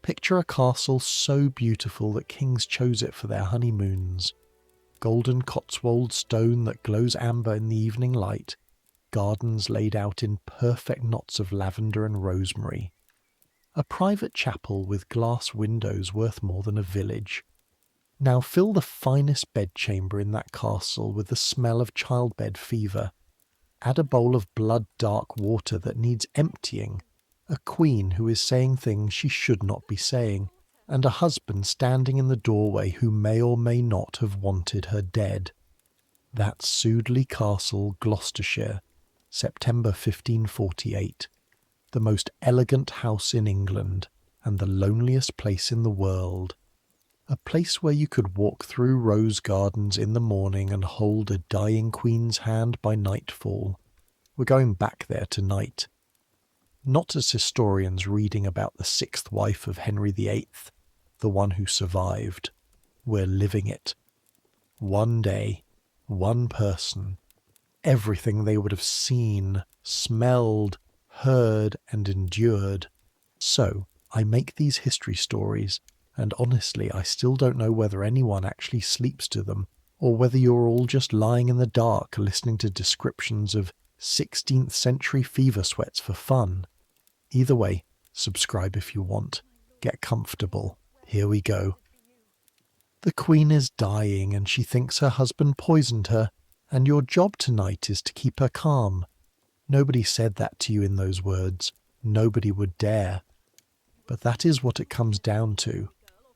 Picture a castle so beautiful that kings chose it for their honeymoons. Golden Cotswold stone that glows amber in the evening light, gardens laid out in perfect knots of lavender and rosemary. A private chapel with glass windows worth more than a village. Now fill the finest bedchamber in that castle with the smell of childbed fever. Add a bowl of blood-dark water that needs emptying, a queen who is saying things she should not be saying, and a husband standing in the doorway who may or may not have wanted her dead. That's Sudeley Castle, Gloucestershire, September 1548. The most elegant house in England, and the loneliest place in the world. A place where you could walk through rose gardens in the morning and hold a dying queen's hand by nightfall. We're going back there tonight. Not as historians reading about the sixth wife of Henry VIII, the one who survived. We're living it. One day, one person, everything they would have seen, smelled, heard and endured. So, I make these history stories, and honestly I still don't know whether anyone actually sleeps to them, or whether you're all just lying in the dark listening to descriptions of 16th century fever sweats for fun. Either way, subscribe if you want. Get comfortable. Here we go. The Queen is dying and she thinks her husband poisoned her, and your job tonight is to keep her calm. Nobody said that to you in those words. Nobody would dare. But that is what it comes down to,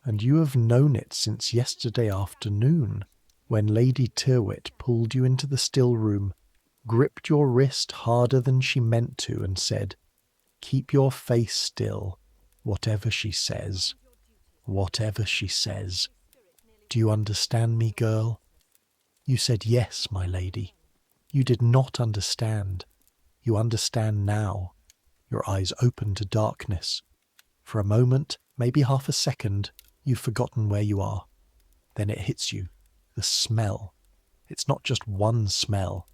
and you have known it since yesterday afternoon, when Lady Tyrwhitt pulled you into the still room, gripped your wrist harder than she meant to, and said, "Keep your face still, whatever she says. Whatever she says. Do you understand me, girl?" You said yes, my lady. You did not understand. You understand now. Your eyes open to darkness. For a moment, maybe half a second, you've forgotten where you are. Then it hits you. The smell. It's not just one smell.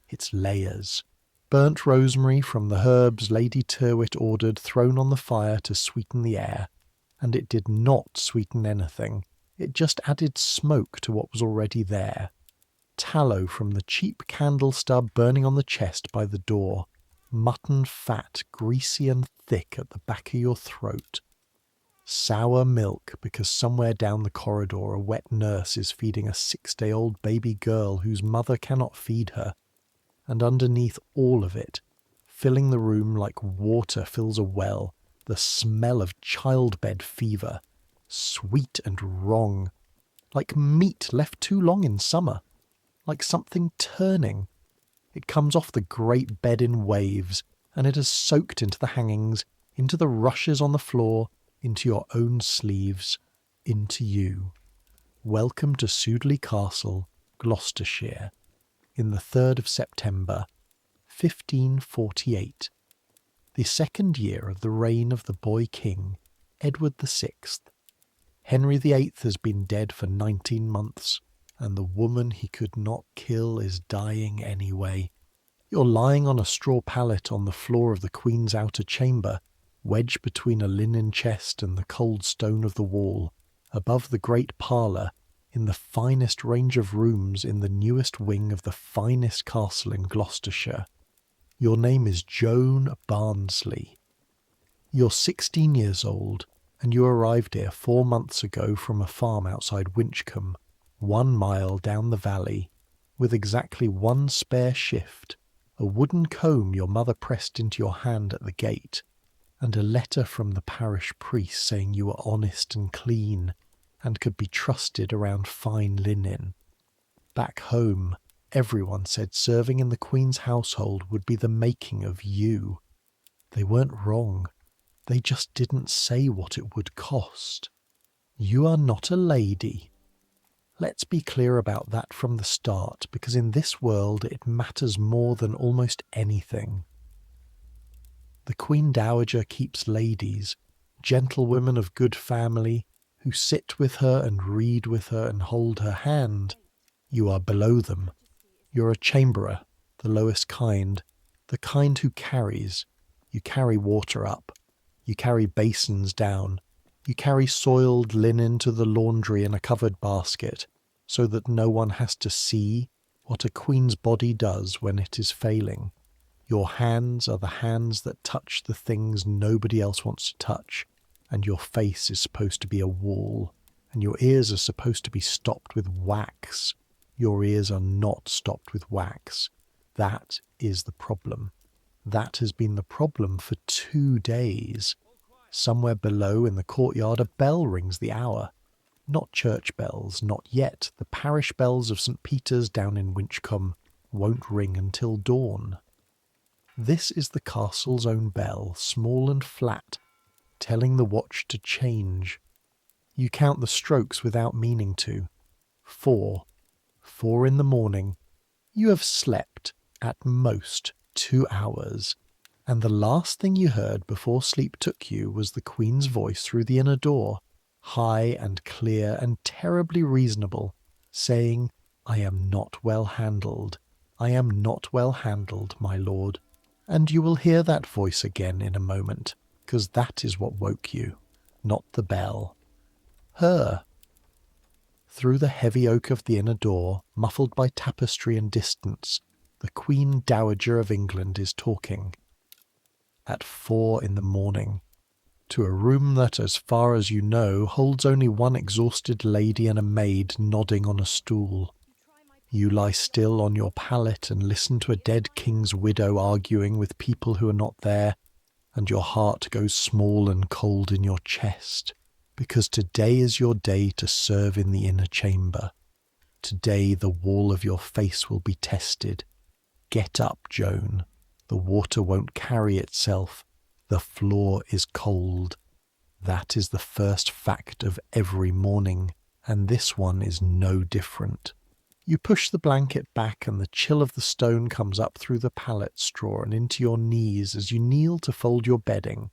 It's layers. Burnt rosemary from the herbs Lady Tyrwhitt ordered thrown on the fire to sweeten the air. And it did not sweeten anything. It just added smoke to what was already there. Tallow from the cheap candle stub burning on the chest by the door. Mutton fat, greasy and thick at the back of your throat. Sour milk because somewhere down the corridor a wet nurse is feeding a 6-day-old baby girl whose mother cannot feed her. And underneath all of it, filling the room like water fills a well, the smell of childbed fever. Sweet and wrong. Like meat left too long in summer. Like something turning. It comes off the great bed in waves, and it has soaked into the hangings, into the rushes on the floor, into your own sleeves, into you. Welcome to Sudeley Castle, Gloucestershire, in the 3rd of September, 1548, the second year of the reign of the boy king, Edward VI. Henry VIII has been dead for 19 months, and the woman he could not kill is dying anyway. You're lying on a straw pallet on the floor of the Queen's outer chamber, wedged between a linen chest and the cold stone of the wall, above the great parlour, in the finest range of rooms in the newest wing of the finest castle in Gloucestershire. Your name is Joan Barnsley. You're 16 years old, and you arrived here 4 months ago from a farm outside Winchcombe, 1 mile down the valley, with exactly 1 spare shift, a wooden comb your mother pressed into your hand at the gate, and a letter from the parish priest saying you were honest and clean, and could be trusted around fine linen. Back home, everyone said serving in the Queen's household would be the making of you. They weren't wrong. They just didn't say what it would cost. You are not a lady. Let's be clear about that from the start, because in this world it matters more than almost anything. The Queen Dowager keeps ladies, gentlewomen of good family, who sit with her and read with her and hold her hand. You are below them. You're a chamberer, the lowest kind, the kind who carries. You carry water up. You carry basins down. You carry soiled linen to the laundry in a covered basket, so that no one has to see what a queen's body does when it is failing. Your hands are the hands that touch the things nobody else wants to touch, and your face is supposed to be a wall, and your ears are supposed to be stopped with wax. Your ears are not stopped with wax. That is the problem. That has been the problem for 2 days. Somewhere below in the courtyard a bell rings the hour. Not church bells, not yet. The parish bells of St. Peter's down in Winchcombe won't ring until dawn. This is the castle's own bell, small and flat, telling the watch to change. You count the strokes without meaning to. 4. 4 in the morning. You have slept, at most, 2 hours, and the last thing you heard before sleep took you was the Queen's voice through the inner door, high and clear and terribly reasonable, saying, "I am not well handled. I am not well handled, my lord." And you will hear that voice again in a moment, because that is what woke you, not the bell. Her. Through the heavy oak of the inner door, muffled by tapestry and distance, the Queen Dowager of England is talking. At 4 in the morning, to a room that, as far as you know, holds only one exhausted lady and a maid nodding on a stool. You lie still on your pallet and listen to a dead king's widow arguing with people who are not there, and your heart goes small and cold in your chest, because today is your day to serve in the inner chamber. Today the wall of your face will be tested. Get up, Joan. The water won't carry itself. The floor is cold. That is the first fact of every morning, and this one is no different. You push the blanket back and the chill of the stone comes up through the pallet straw and into your knees as you kneel to fold your bedding,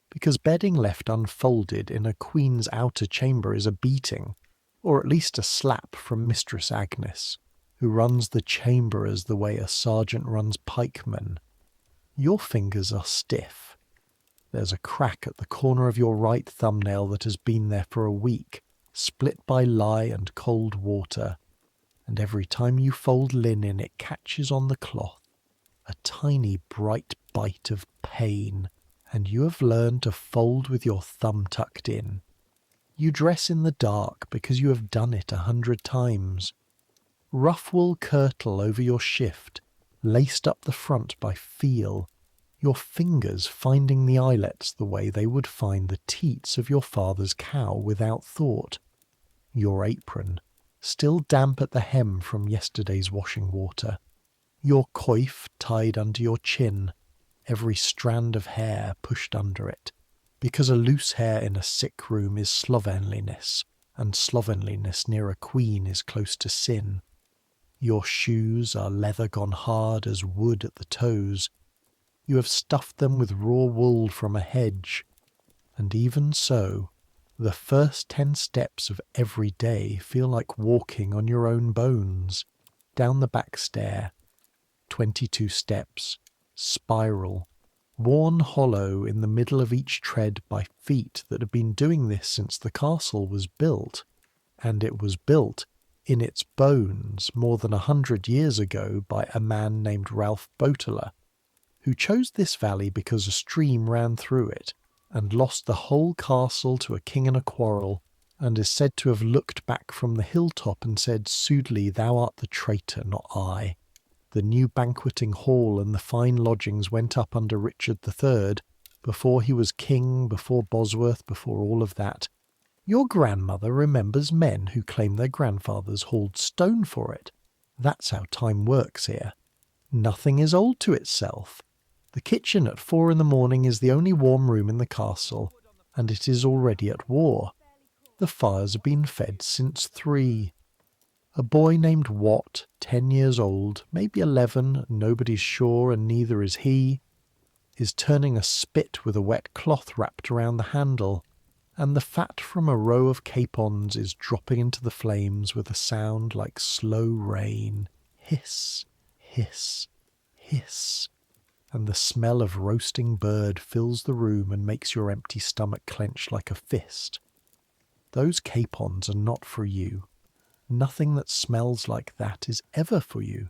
because bedding left unfolded in a queen's outer chamber is a beating, or at least a slap from Mistress Agnes, who runs the chamber as the way a sergeant runs pikemen. Your fingers are stiff. There's a crack at the corner of your right thumbnail that has been there for a week, split by lye and cold water, and every time you fold linen it catches on the cloth, a tiny bright bite of pain, and you have learned to fold with your thumb tucked in. You dress in the dark because you have done it 100 times. Rough wool kirtle over your shift, laced up the front by feel, your fingers finding the eyelets the way they would find the teats of your father's cow without thought. Your apron, still damp at the hem from yesterday's washing water. Your coif tied under your chin, every strand of hair pushed under it, because a loose hair in a sick room is slovenliness, and slovenliness near a queen is close to sin. Your shoes are leather gone hard as wood at the toes. You have stuffed them with raw wool from a hedge, and even so, the first 10 steps of every day feel like walking on your own bones, down the back stair, 22 steps, spiral, worn hollow in the middle of each tread by feet that have been doing this since the castle was built, and it was built in its bones more than 100 years ago by a man named Ralph Boteler, who chose this valley because a stream ran through it, and lost the whole castle to a king in a quarrel, and is said to have looked back from the hilltop and said, "Sudeley, thou art the traitor, not I." The new banqueting hall and the fine lodgings went up under Richard III, before he was king, before Bosworth, before all of that. Your grandmother remembers men who claim their grandfathers hauled stone for it. That's how time works here. Nothing is old to itself. The kitchen at 4 in the morning is the only warm room in the castle, and it is already at war. The fires have been fed since 3. A boy named Watt, 10 years old, maybe 11, nobody's sure and neither is he, is turning a spit with a wet cloth wrapped around the handle, and the fat from a row of capons is dropping into the flames with a sound like slow rain. Hiss, hiss, hiss. and the smell of roasting bird fills the room and makes your empty stomach clench like a fist. Those capons are not for you. Nothing that smells like that is ever for you.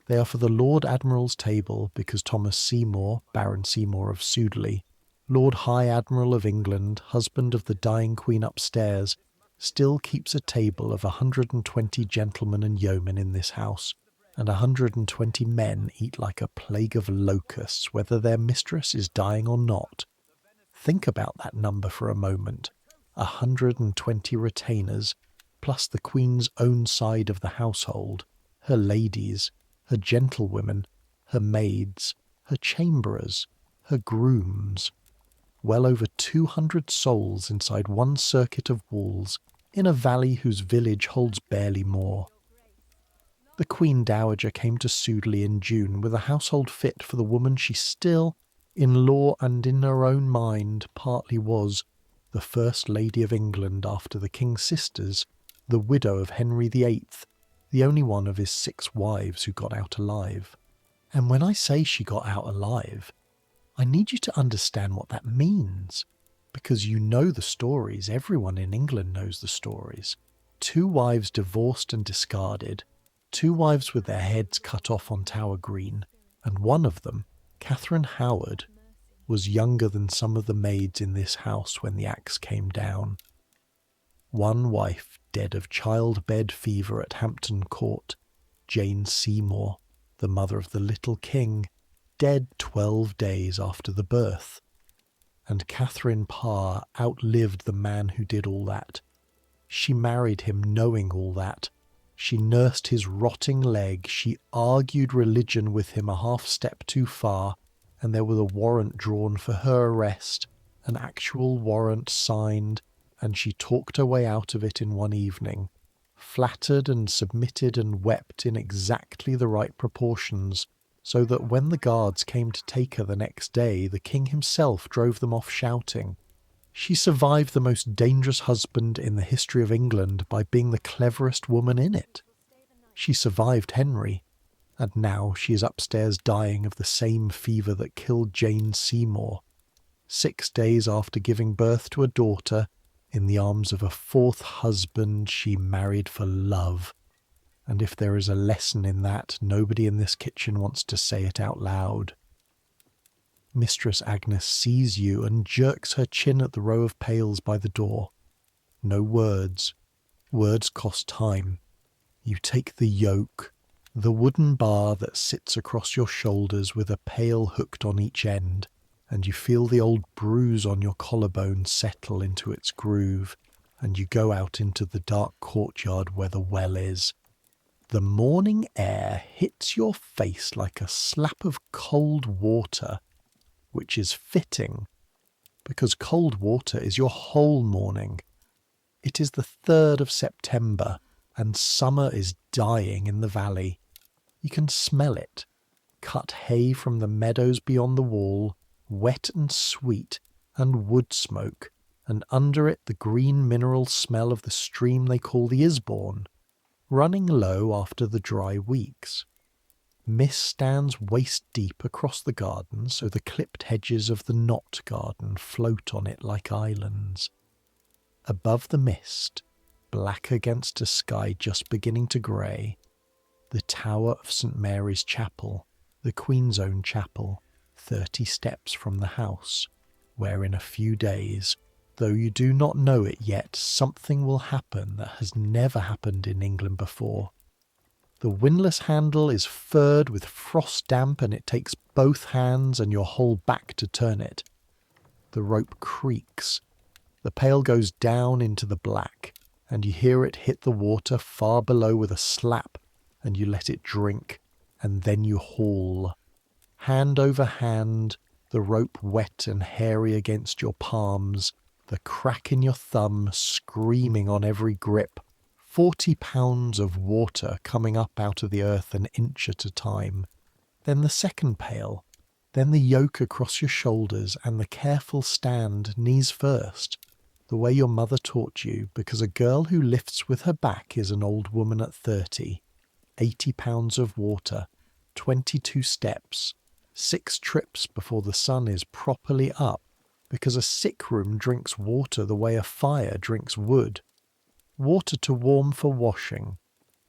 They are for the Lord Admiral's table because Thomas Seymour, Baron Seymour of Sudeley, Lord High Admiral of England, husband of the dying Queen upstairs, still keeps a table of 120 gentlemen and yeomen in this house, and 120 men eat like a plague of locusts whether their mistress is dying or not. Think about that number for a moment. 120 retainers, plus the Queen's own side of the household, her ladies, her gentlewomen, her maids, her chamberers, her grooms. Well over 200 souls inside one circuit of walls in a valley whose village holds barely more. The Queen Dowager came to Sudeley in June with a household fit for the woman she still, in law and in her own mind, partly was, the First Lady of England after the King's sisters, the widow of Henry VIII, the only one of his 6 wives who got out alive. And when I say she got out alive, I need you to understand what that means, because you know the stories. Everyone in England knows the stories. 2 wives divorced and discarded, 2 wives with their heads cut off on Tower Green, and one of them, Catherine Howard, was younger than some of the maids in this house when the axe came down. One wife dead of childbed fever at Hampton Court, Jane Seymour, the mother of the little king, dead 12 days after the birth. And Catherine Parr outlived the man who did all that. She married him knowing all that. She nursed his rotting leg, she argued religion with him a half step too far, and there was a warrant drawn for her arrest, an actual warrant signed, and she talked her way out of it in one evening, flattered and submitted and wept in exactly the right proportions, so that when the guards came to take her the next day, the king himself drove them off shouting. She survived the most dangerous husband in the history of England by being the cleverest woman in it. She survived Henry, and now she is upstairs dying of the same fever that killed Jane Seymour, 6 days after giving birth to a daughter in the arms of a 4th husband she married for love. And if there is a lesson in that, nobody in this kitchen wants to say it out loud. Mistress Agnes sees you and jerks her chin at the row of pails by the door. No words. Words cost time. You take the yoke, the wooden bar that sits across your shoulders with a pail hooked on each end, and you feel the old bruise on your collarbone settle into its groove, and you go out into the dark courtyard where the well is. The morning air hits your face like a slap of cold water, which is fitting, because cold water is your whole morning. It is the 3rd of September, and summer is dying in the valley. You can smell it. Cut hay from the meadows beyond the wall, wet and sweet, and wood smoke, and under it the green mineral smell of the stream they call the Isbourne, running low after the dry weeks. Mist stands waist-deep across the garden, so the clipped hedges of the knot garden float on it like islands. Above the mist, black against a sky just beginning to grey, the tower of St. Mary's Chapel, the Queen's own chapel, 30 steps from the house, where in a few days, though you do not know it yet, something will happen that has never happened in England before. The windlass handle is furred with frost damp, and it takes both hands and your whole back to turn it. The rope creaks. The pail goes down into the black, and you hear it hit the water far below with a slap, and you let it drink, and then you haul. Hand over hand, the rope wet and hairy against your palms, the crack in your thumb screaming on every grip, 40 pounds of water coming up out of the earth an inch at a time. Then the second pail, then the yoke across your shoulders, and the careful stand, knees first, the way your mother taught you, because a girl who lifts with her back is an old woman at 30, 80 pounds of water, 22 steps, 6 trips before the sun is properly up, because a sick room drinks water the way a fire drinks wood. Water to warm for washing,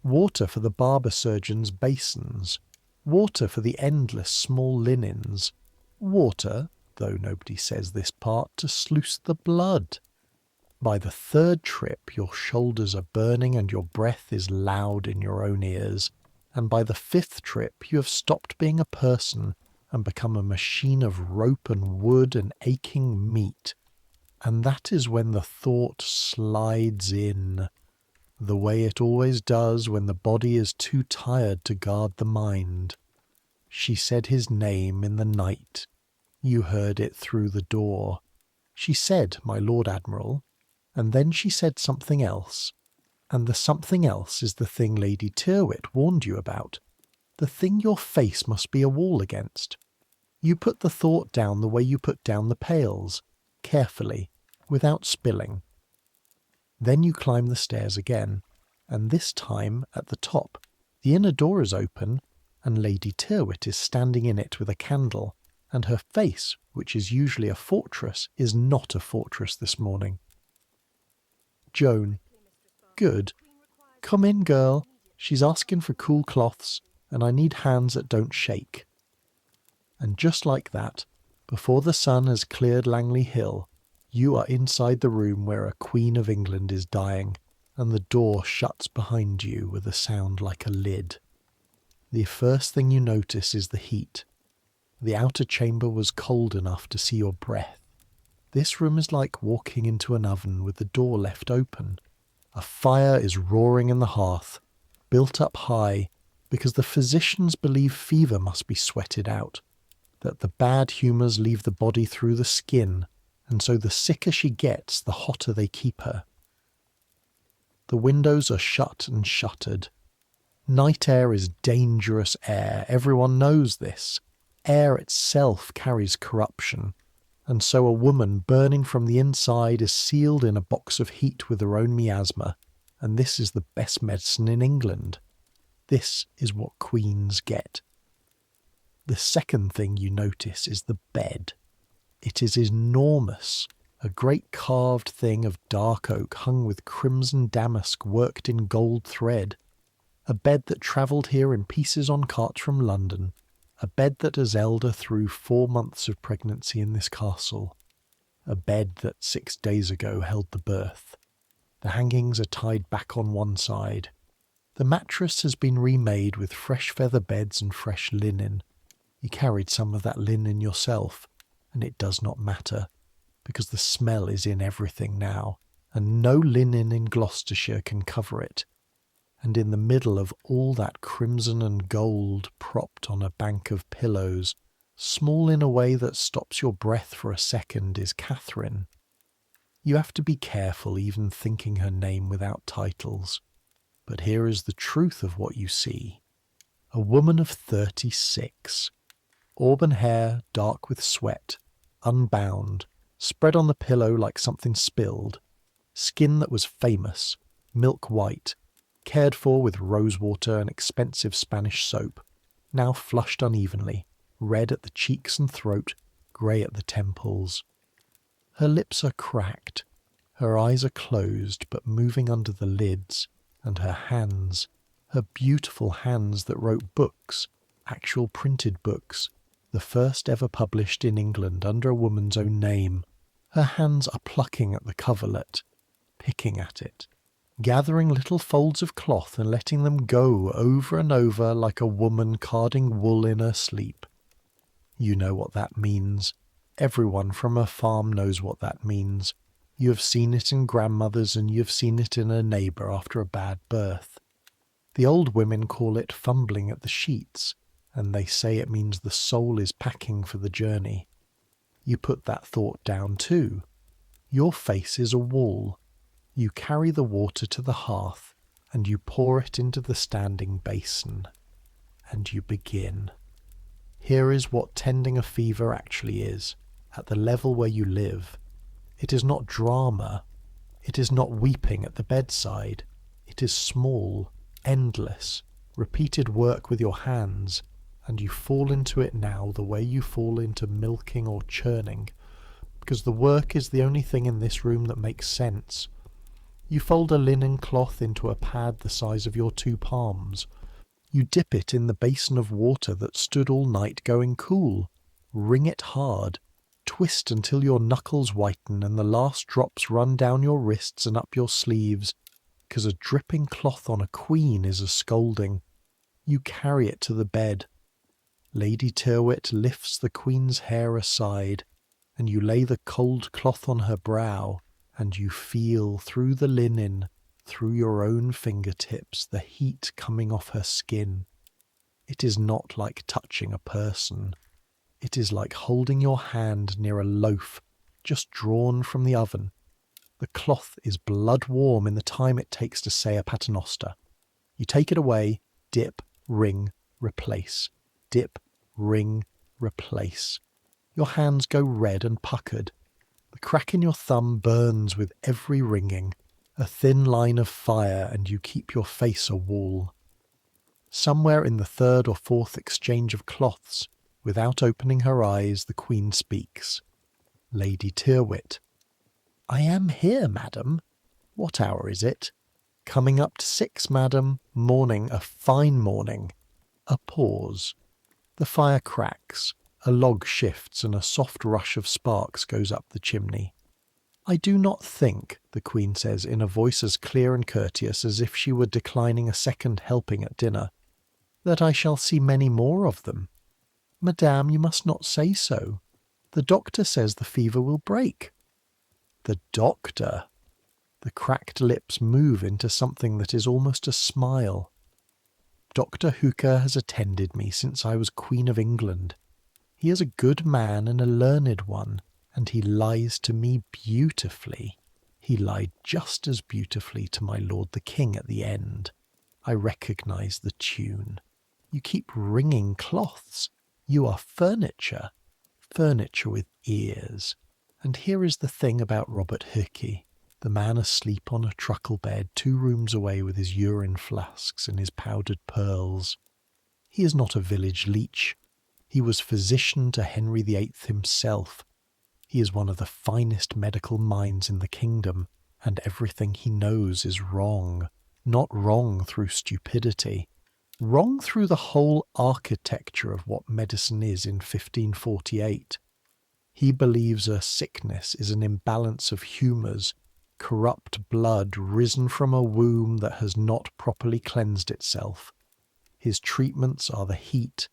water for the barber surgeon's basins, water for the endless small linens, water, though nobody says this part, to sluice the blood. By the 3rd trip your shoulders are burning and your breath is loud in your own ears, and by the 5th trip you have stopped being a person and become a machine of rope and wood and aching meat. And that is when the thought slides in, the way it always does when the body is too tired to guard the mind. She said his name in the night. You heard it through the door. She said, my Lord Admiral, and then she said something else. And the something else is the thing Lady Tyrwhitt warned you about, the thing your face must be a wall against. You put the thought down the way you put down the pails, carefully, without spilling. Then you climb the stairs again, and this time, at the top, the inner door is open, and Lady Tyrwhitt is standing in it with a candle, and her face, which is usually a fortress, is not a fortress this morning. Joan. Good. Come in, girl. She's asking for cool cloths, and I need hands that don't shake. And just like that, before the sun has cleared Langley Hill, you are inside the room where a Queen of England is dying, and the door shuts behind you with a sound like a lid. The first thing you notice is the heat. The outer chamber was cold enough to see your breath. This room is like walking into an oven with the door left open. A fire is roaring in the hearth, built up high, because the physicians believe fever must be sweated out, that the bad humours leave the body through the skin, and so the sicker she gets, the hotter they keep her. The windows are shut and shuttered. Night air is dangerous air, everyone knows this. Air itself carries corruption, and so a woman burning from the inside is sealed in a box of heat with her own miasma, and this is the best medicine in England. This is what queens get. The second thing you notice is the bed. It is enormous, a great carved thing of dark oak hung with crimson damask worked in gold thread. A bed that travelled here in pieces on carts from London. A bed that has held her through 4 months of pregnancy in this castle. A bed that 6 days ago held the birth. The hangings are tied back on one side. The mattress has been remade with fresh feather beds and fresh linen. You carried some of that linen yourself, and it does not matter, because the smell is in everything now, and no linen in Gloucestershire can cover it. And in the middle of all that crimson and gold propped on a bank of pillows, small in a way that stops your breath for a second, is Catherine. You have to be careful even thinking her name without titles. But here is the truth of what you see. A woman of 36. Auburn hair, dark with sweat, unbound, spread on the pillow like something spilled. Skin that was famous, milk white, cared for with rosewater and expensive Spanish soap, now flushed unevenly, red at the cheeks and throat, grey at the temples. Her lips are cracked, her eyes are closed but moving under the lids, and her hands, her beautiful hands that wrote books, actual printed books, the first ever published in England under a woman's own name. Her hands are plucking at the coverlet, picking at it, gathering little folds of cloth and letting them go over and over like a woman carding wool in her sleep. You know what that means. Everyone from her farm knows what that means. You have seen it in grandmothers and you have seen it in a neighbour after a bad birth. The old women call it fumbling at the sheets, and they say it means the soul is packing for the journey. You put that thought down too. Your face is a wall. You carry the water to the hearth, and you pour it into the standing basin. And you begin. Here is what tending a fever actually is, at the level where you live. It is not drama. It is not weeping at the bedside. It is small, endless, repeated work with your hands, and you fall into it now the way you fall into milking or churning, because the work is the only thing in this room that makes sense. You fold a linen cloth into a pad the size of your 2 palms. You dip it in the basin of water that stood all night going cool. Wring it hard. Twist until your knuckles whiten and the last drops run down your wrists and up your sleeves, because a dripping cloth on a queen is a scolding. You carry it to the bed. Lady Tyrwhitt lifts the queen's hair aside, and you lay the cold cloth on her brow, and you feel through the linen, through your own fingertips, the heat coming off her skin. It is not like touching a person. It is like holding your hand near a loaf just drawn from the oven. The cloth is blood warm in the time it takes to say a paternoster. You take it away, dip, wring, replace. Dip, wring, replace. Your hands go red and puckered. The crack in your thumb burns with every wringing, a thin line of fire, and you keep your face a wall. Somewhere in the 3rd or 4th exchange of cloths, without opening her eyes, the Queen speaks. Lady Tyrwhitt. I am here, madam. What hour is it? Coming up to 6, madam. Morning, a fine morning. A pause. The fire cracks, a log shifts, and a soft rush of sparks goes up the chimney. I do not think, the Queen says in a voice as clear and courteous as if she were declining a second helping at dinner, that I shall see many more of them. Madame, you must not say so. The doctor says the fever will break. The doctor? The cracked lips move into something that is almost a smile. Dr. Hooker has attended me since I was Queen of England. He is a good man and a learned one, and he lies to me beautifully. He lied just as beautifully to my lord the king at the end. I recognise the tune. You keep wringing cloths. You are furniture. Furniture with ears. And here is the thing about Robert Hickey, the man asleep on a truckle bed 2 rooms away with his urine flasks and his powdered pearls. He is not a village leech. He was physician to Henry VIII himself. He is one of the finest medical minds in the kingdom, and everything he knows is wrong. Not wrong through stupidity. Wrong through the whole architecture of what medicine is in 1548. He believes a sickness is an imbalance of humours, corrupt blood risen from a womb that has not properly cleansed itself. His treatments are the heat,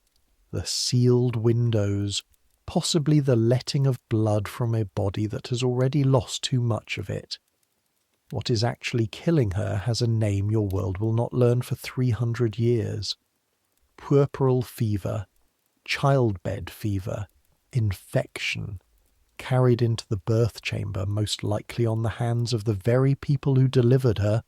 the sealed windows, possibly the letting of blood from a body that has already lost too much of it. What is actually killing her has a name your world will not learn for 300 years. Puerperal fever, childbed fever, infection, carried into the birth chamber, most likely on the hands of the very people who delivered her,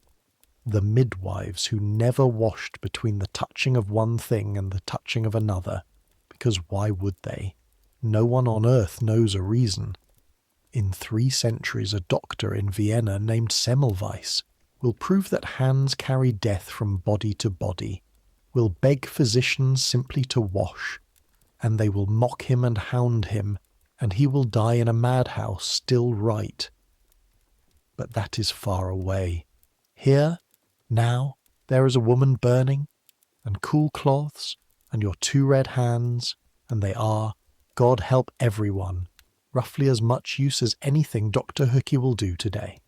the midwives who never washed between the touching of one thing and the touching of another, because why would they? No one on earth knows a reason. In 3 centuries, a doctor in Vienna named Semmelweis will prove that hands carry death from body to body, will beg physicians simply to wash, and they will mock him and hound him, and he will die in a madhouse still right. But that is far away. Here, now, there is a woman burning, and cool cloths, and your 2 red hands, and they are, God help everyone, roughly as much use as anything Dr. Hookey will do today.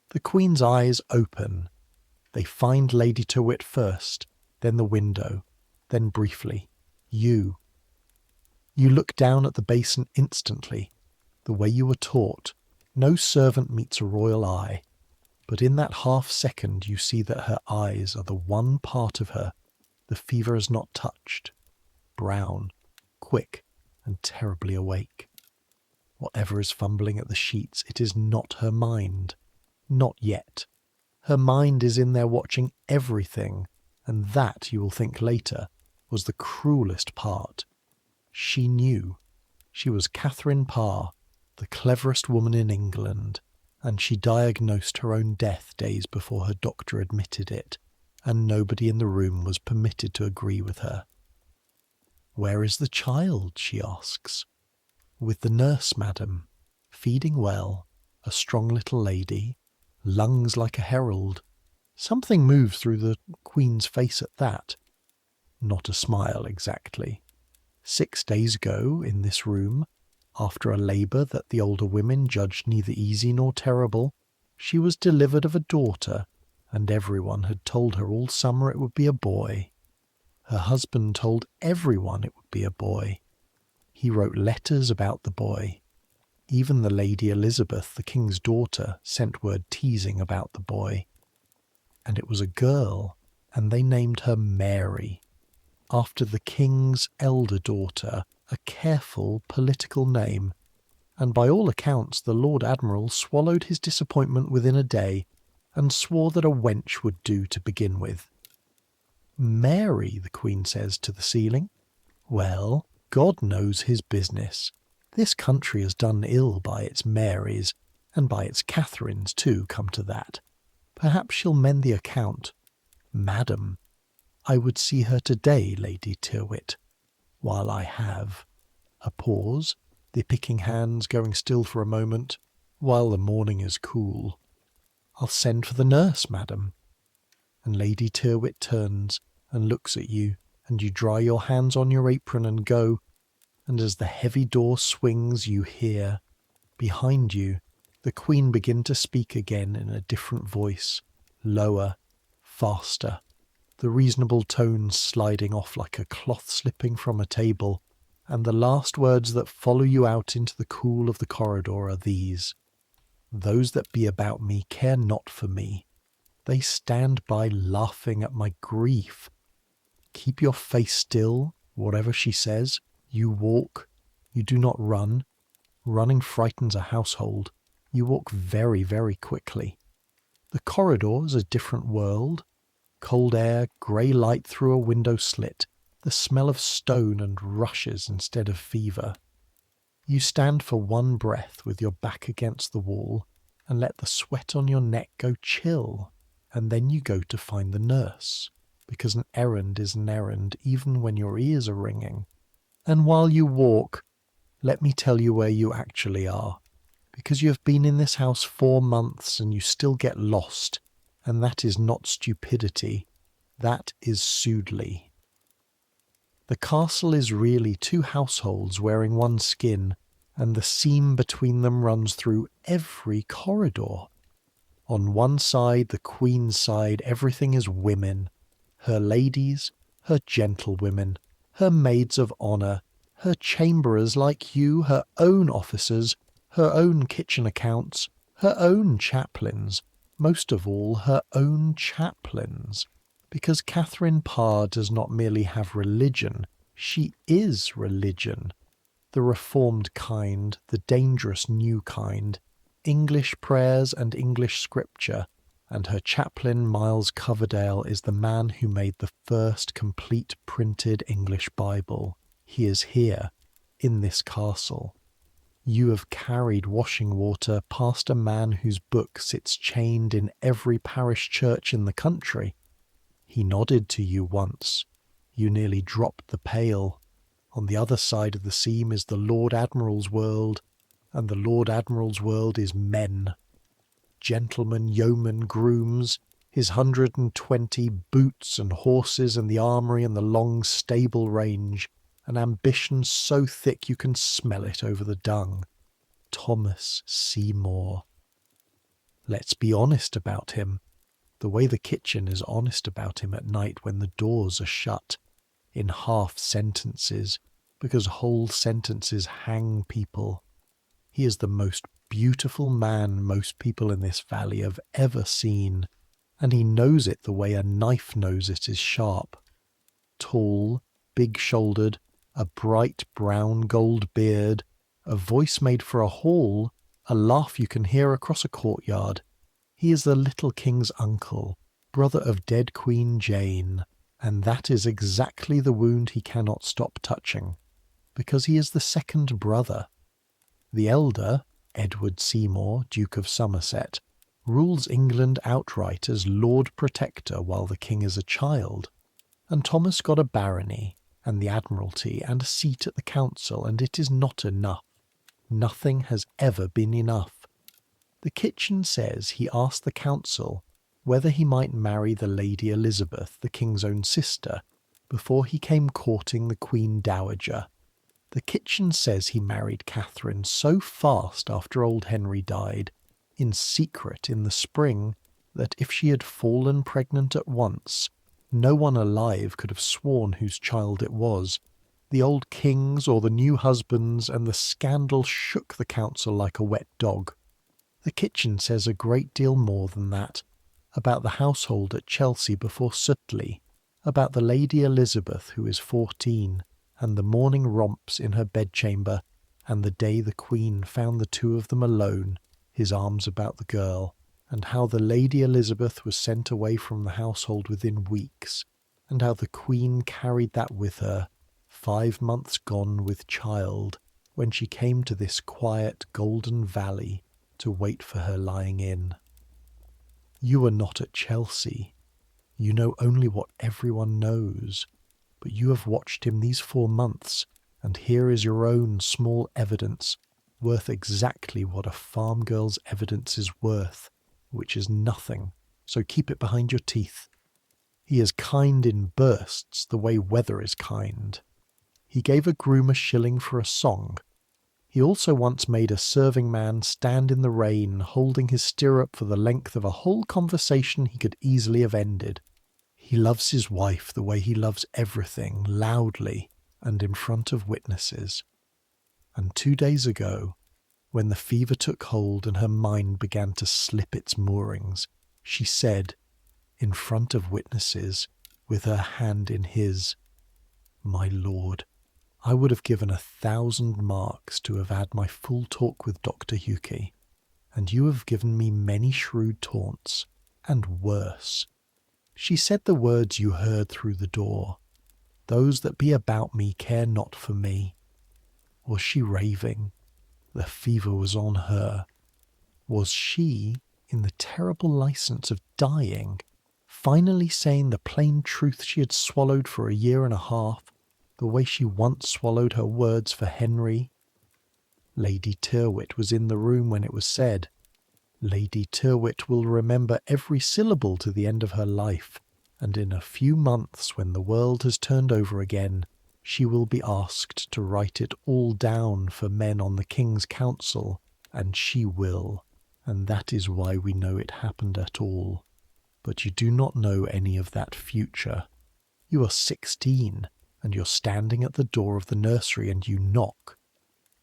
The Queen's eyes open. They find Lady Tyrwhitt first, then the window, then briefly, you. You look down at the basin instantly, the way you were taught. No servant meets a royal eye, but in that half-second you see that her eyes are the one part of her the fever has not touched, brown, quick, and terribly awake. Whatever is fumbling at the sheets, it is not her mind. Not yet. Her mind is in there watching everything, and that, you will think later, was the cruelest part. She knew. She was Catherine Parr, the cleverest woman in England, and she diagnosed her own death days before her doctor admitted it, and nobody in the room was permitted to agree with her. "Where is the child?" she asks. "With the nurse, madam, feeding well, a strong little lady, lungs like a herald." Something moves through the Queen's face at that. Not a smile exactly. 6 days ago, in this room, after a labour that the older women judged neither easy nor terrible, she was delivered of a daughter, and everyone had told her all summer it would be a boy. Her husband told everyone it would be a boy. He wrote letters about the boy. Even the Lady Elizabeth, the king's daughter, sent word teasing about the boy. And it was a girl, and they named her Mary, after the king's elder daughter, a careful political name. And by all accounts the Lord Admiral swallowed his disappointment within a day, and swore that a wench would do to begin with. "Mary," the Queen says to the ceiling. "Well, God knows his business. This country has done ill by its Marys, and by its Catherines too, come to that. Perhaps she'll mend the account. Madam, I would see her today, Lady Tyrwhitt, while I have." A pause, the picking hands going still for a moment, "while the morning is cool." "I'll send for the nurse, madam." And Lady Tyrwhitt turns and looks at you, and you dry your hands on your apron and go, and as the heavy door swings you hear, behind you, the Queen begin to speak again in a different voice, lower, faster, the reasonable tones sliding off like a cloth slipping from a table, and the last words that follow you out into the cool of the corridor are these: "Those that be about me care not for me. They stand by laughing at my grief. Keep your face still, whatever she says. You walk, you do not run. Running frightens a household. You walk very, very quickly. The corridor is a different world. Cold air, grey light through a window slit, the smell of stone and rushes instead of fever. You stand for one breath with your back against the wall, and let the sweat on your neck go chill, and then you go to find the nurse, because an errand is an errand even when your ears are ringing. And while you walk, let me tell you where you actually are, because you have been in this house 4 months and you still get lost, and that is not stupidity, that is Sudeley. The castle is really 2 households wearing one skin, and the seam between them runs through every corridor. On one side, the Queen's side, everything is women, her ladies, her gentlewomen, her maids of honour, her chamberers like you, her own officers, her own kitchen accounts, her own chaplains, most of all her own chaplains, because Catherine Parr does not merely have religion, she is religion, the reformed kind, the dangerous new kind, English prayers and English scripture, and her chaplain Miles Coverdale is the man who made the first complete printed English Bible. He is here, in this castle. You have carried washing water past a man whose book sits chained in every parish church in the country. He nodded to you once. You nearly dropped the pail. On the other side of the seam is the Lord Admiral's world, and the Lord Admiral's world is men. Gentlemen, yeomen, grooms, his 120 boots and horses and the armoury and the long stable range, an ambition so thick you can smell it over the dung. Thomas Seymour. Let's be honest about him, the way the kitchen is honest about him at night when the doors are shut, in half sentences, because whole sentences hang people. He is the most beautiful man most people in this valley have ever seen, and he knows it the way a knife knows it is sharp. Tall, big-shouldered, a bright brown gold beard, a voice made for a hall, a laugh you can hear across a courtyard. He is the little king's uncle, brother of dead Queen Jane, and that is exactly the wound he cannot stop touching, because he is the second brother. The elder, Edward Seymour, Duke of Somerset, rules England outright as Lord Protector while the king is a child, and Thomas got a barony, and the Admiralty and a seat at the Council, and it is not enough. Nothing has ever been enough. The kitchen says he asked the Council whether he might marry the Lady Elizabeth, the King's own sister, before he came courting the Queen Dowager. The kitchen says he married Catherine so fast after old Henry died, in secret in the spring, that if she had fallen pregnant at once, no one alive could have sworn whose child it was. The old kings or the new husbands, and the scandal shook the Council like a wet dog. The kitchen says a great deal more than that, about the household at Chelsea before Sudeley, about the Lady Elizabeth who is 14, and the morning romps in her bedchamber, and the day the Queen found the two of them alone, his arms about the girl, and how the Lady Elizabeth was sent away from the household within weeks, and how the Queen carried that with her, 5 months gone with child, when she came to this quiet golden valley to wait for her lying in. You are not at Chelsea. You know only what everyone knows, but you have watched him these 4 months, and here is your own small evidence, worth exactly what a farm girl's evidence is worth, which is nothing, so keep it behind your teeth. He is kind in bursts, the way weather is kind. He gave a groom a shilling for a song. He also once made a serving man stand in the rain, holding his stirrup for the length of a whole conversation he could easily have ended. He loves his wife the way he loves everything, loudly and in front of witnesses. And 2 days ago, when the fever took hold and her mind began to slip its moorings, she said, in front of witnesses, with her hand in his, "My lord, I would have given 1,000 marks to have had my full talk with Dr. Hukey, and you have given me many shrewd taunts, and worse." She said the words you heard through the door, "Those that be about me care not for me." Was she raving? The fever was on her. Was she, in the terrible license of dying, finally saying the plain truth she had swallowed for 1.5 years, the way she once swallowed her words for Henry? Lady Tyrwhitt was in the room when it was said. Lady Tyrwhitt will remember every syllable to the end of her life, and in a few months, when the world has turned over again, she will be asked to write it all down for men on the King's Council, and she will, and that is why we know it happened at all. But you do not know any of that future. You are 16, and you're standing at the door of the nursery, and you knock.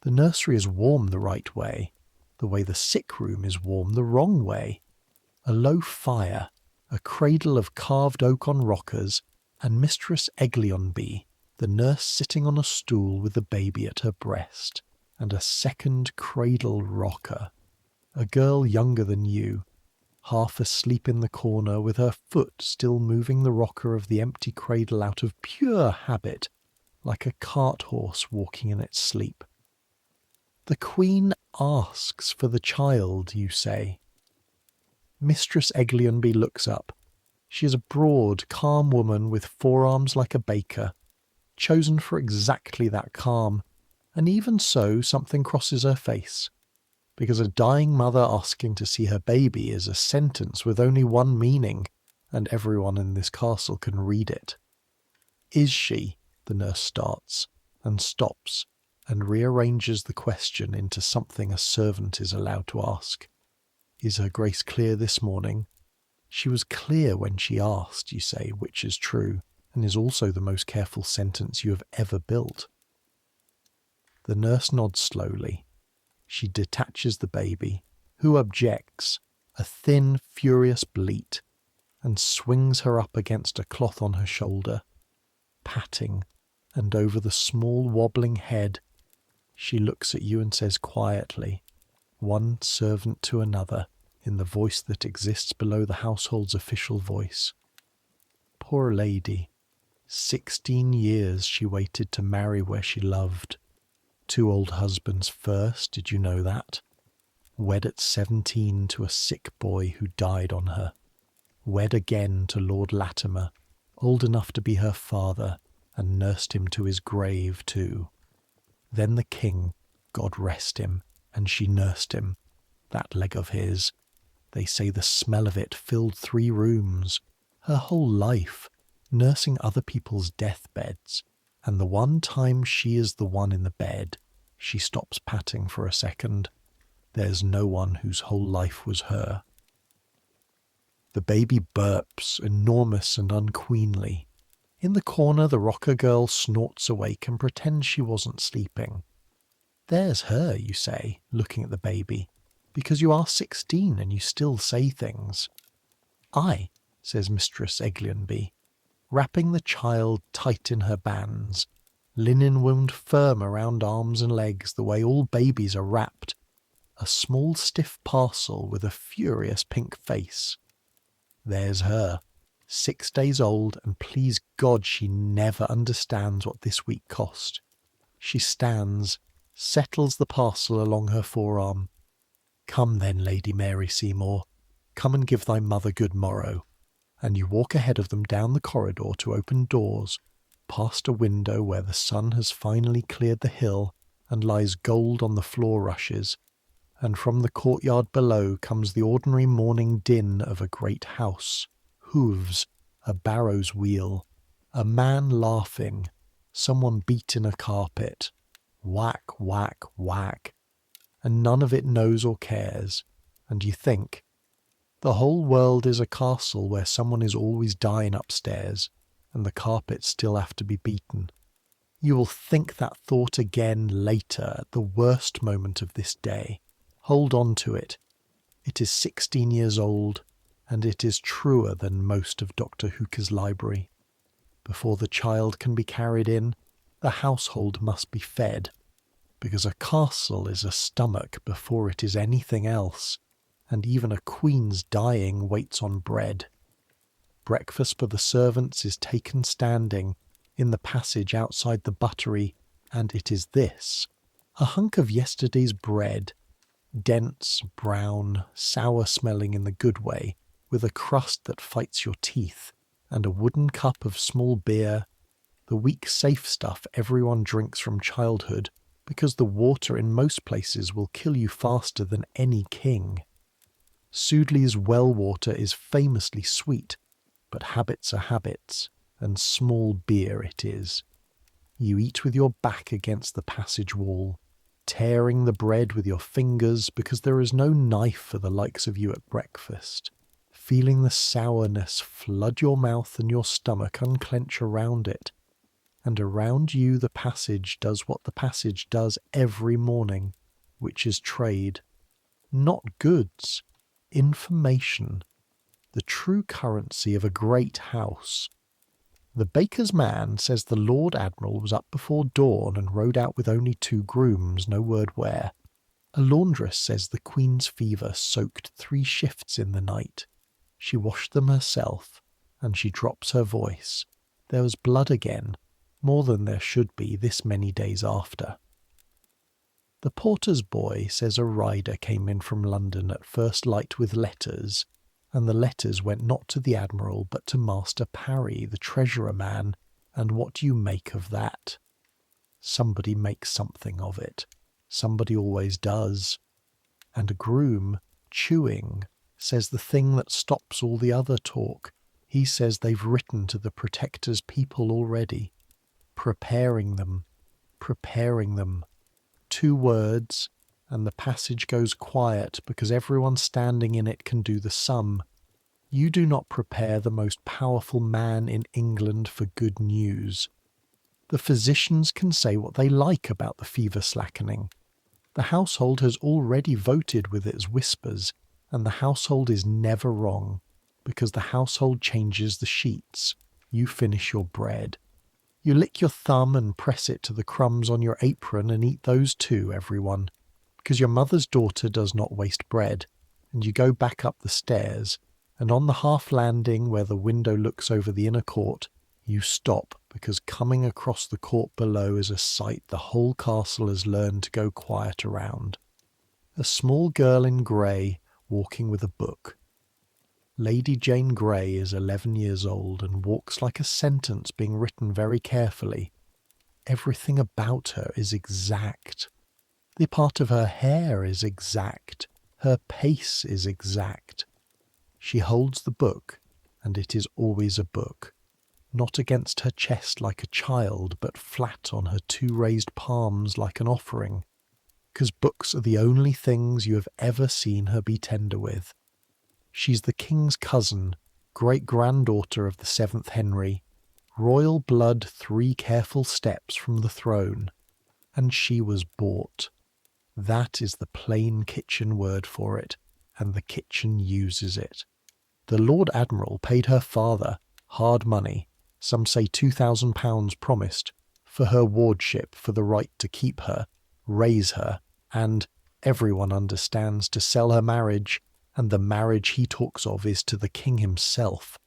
The nursery is warm the right way the sick room is warm the wrong way. A low fire, a cradle of carved oak on rockers, and Mistress Eglionby, the nurse sitting on a stool with the baby at her breast, and a second cradle rocker. A girl younger than you, half asleep in the corner, with her foot still moving the rocker of the empty cradle out of pure habit, like a cart horse walking in its sleep. The Queen asks for the child, you say. Mistress Eglionby looks up. She is a broad, calm woman with forearms like a baker, chosen for exactly that calm, and even so something crosses her face, because a dying mother asking to see her baby is a sentence with only one meaning, and everyone in this castle can read it. Is she? The nurse starts, and stops, and rearranges the question into something a servant is allowed to ask. Is her Grace clear this morning? She was clear when she asked, you say, which is true, and is also the most careful sentence you have ever built. The nurse nods slowly. She detaches the baby, who objects, a thin, furious bleat, and swings her up against a cloth on her shoulder, patting, and over the small wobbling head, she looks at you and says quietly, one servant to another, in the voice that exists below the household's official voice. Poor lady, 16 years she waited to marry where she loved. 2 old husbands first, did you know that? Wed at 17 to a sick boy who died on her. Wed again to Lord Latimer, old enough to be her father, and nursed him to his grave too. Then the king, God rest him, and she nursed him, that leg of his. They say the smell of it filled 3 rooms, her whole life, nursing other people's deathbeds, and the one time she is the one in the bed, she stops patting for a second. There's no one whose whole life was her. The baby burps, enormous and unqueenly. In the corner the rocker girl snorts awake and pretends she wasn't sleeping. There's her, you say, looking at the baby, because you are 16 and you still say things. Aye, says Mistress Eglinby, wrapping the child tight in her bands, linen wound firm around arms and legs the way all babies are wrapped, a small stiff parcel with a furious pink face. There's her, 6 days old, and please God she never understands what this week cost. She stands, settles the parcel along her forearm. Come then, Lady Mary Seymour, come and give thy mother good morrow. And you walk ahead of them down the corridor to open doors, past a window where the sun has finally cleared the hill and lies gold on the floor rushes, and from the courtyard below comes the ordinary morning din of a great house, hooves, a barrow's wheel, a man laughing, someone beating a carpet, whack, whack, whack, and none of it knows or cares, and you think, the whole world is a castle where someone is always dying upstairs, and the carpets still have to be beaten. You will think that thought again later at the worst moment of this day. Hold on to it. It is 16 years old, and it is truer than most of Dr. Hooker's library. Before the child can be carried in, the household must be fed, because a castle is a stomach before it is anything else, and even a queen's dying waits on bread. Breakfast for the servants is taken standing in the passage outside the buttery, and it is this: a hunk of yesterday's bread, dense, brown, sour-smelling in the good way, with a crust that fights your teeth, and a wooden cup of small beer, the weak safe stuff everyone drinks from childhood, because the water in most places will kill you faster than any king. Sudeley's well water is famously sweet, but habits are habits, and small beer it is. You eat with your back against the passage wall, tearing the bread with your fingers because there is no knife for the likes of you at breakfast, feeling the sourness flood your mouth and your stomach unclench around it, and around you the passage does what the passage does every morning, which is trade. Not goods, information, the true currency of a great house. The baker's man says the Lord Admiral was up before dawn and rode out with only 2 grooms, no word where. A laundress says the Queen's fever soaked 3 shifts in the night. She washed them herself, and she drops her voice. There was blood again, more than there should be this many days after. The porter's boy says a rider came in from London at first light with letters, and the letters went not to the Admiral but to Master Parry, the treasurer man, and what do you make of that? Somebody makes something of it. Somebody always does. And a groom, chewing, says the thing that stops all the other talk. He says they've written to the Protector's people already, preparing them. 2 words, and the passage goes quiet because everyone standing in it can do the sum. You do not prepare the most powerful man in England for good news. The physicians can say what they like about the fever slackening. The household has already voted with its whispers, and the household is never wrong, because the household changes the sheets. You finish your bread. You lick your thumb and press it to the crumbs on your apron and eat those too, everyone, because your mother's daughter does not waste bread, and you go back up the stairs, and on the half landing where the window looks over the inner court, you stop, because coming across the court below is a sight the whole castle has learned to go quiet around. A small girl in grey walking with a book. Lady Jane Grey is 11 years old and walks like a sentence being written very carefully. Everything about her is exact. The part of her hair is exact. Her pace is exact. She holds the book, and it is always a book, not against her chest like a child, but flat on her two raised palms like an offering, because books are the only things you have ever seen her be tender with. She's the king's cousin, great-granddaughter of the 7th Henry, royal blood 3 careful steps from the throne, and she was bought. That is the plain kitchen word for it, and the kitchen uses it. The Lord Admiral paid her father hard money, some say £2,000 promised, for her wardship, for the right to keep her, raise her, and, everyone understands, to sell her marriage, and the marriage he talks of is to the king himself.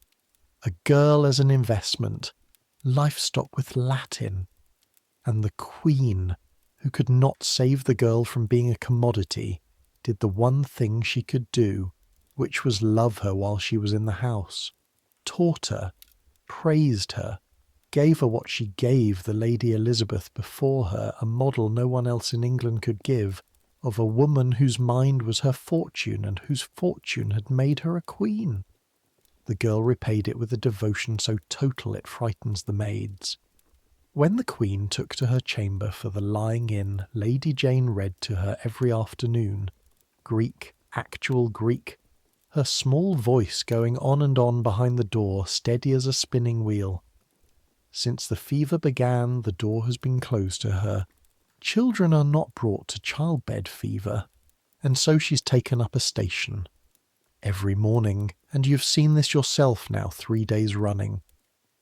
A girl as an investment, livestock with Latin, and the queen, who could not save the girl from being a commodity, did the one thing she could do, which was love her while she was in the house, taught her, praised her, gave her what she gave the Lady Elizabeth before her, a model no one else in England could give, of a woman whose mind was her fortune and whose fortune had made her a queen. The girl repaid it with a devotion so total it frightens the maids. When the Queen took to her chamber for the lying-in, Lady Jane read to her every afternoon, Greek, actual Greek, her small voice going on and on behind the door, steady as a spinning wheel. Since the fever began, the door has been closed to her. Children are not brought to childbed fever, and so she's taken up a station. Every morning, and you've seen this yourself now 3 days running,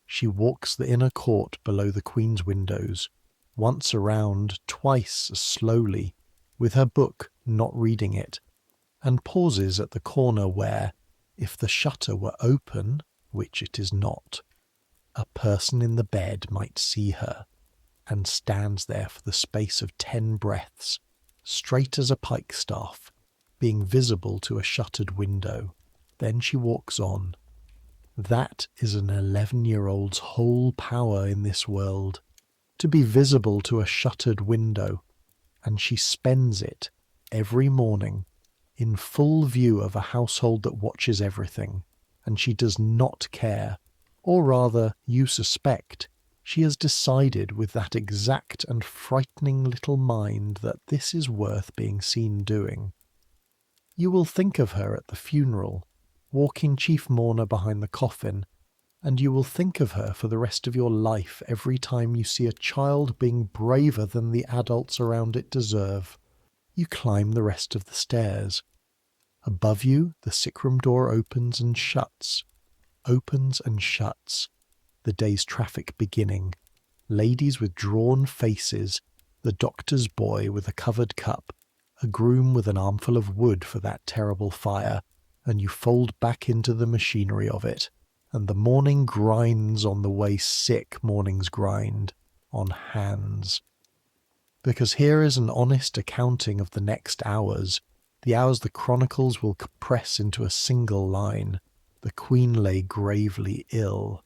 she walks the inner court below the Queen's windows, once around, twice as slowly, with her book, not reading it, and pauses at the corner where, if the shutter were open, which it is not, a person in the bed might see her, and stands there for the space of 10 breaths, straight as a pikestaff, being visible to a shuttered window. Then she walks on. That is an 11-year-old's whole power in this world, to be visible to a shuttered window, and she spends it, every morning, in full view of a household that watches everything, and she does not care, or rather, you suspect, she has decided with that exact and frightening little mind that this is worth being seen doing. You will think of her at the funeral, walking chief mourner behind the coffin, and you will think of her for the rest of your life every time you see a child being braver than the adults around it deserve. You climb the rest of the stairs. Above you, the sickroom door opens and shuts, the day's traffic beginning. Ladies with drawn faces, the doctor's boy with a covered cup, a groom with an armful of wood for that terrible fire, and you fold back into the machinery of it, and the morning grinds on the way sick mornings grind, on hands. Because here is an honest accounting of the next hours, the hours the chronicles will compress into a single line. The Queen lay gravely ill.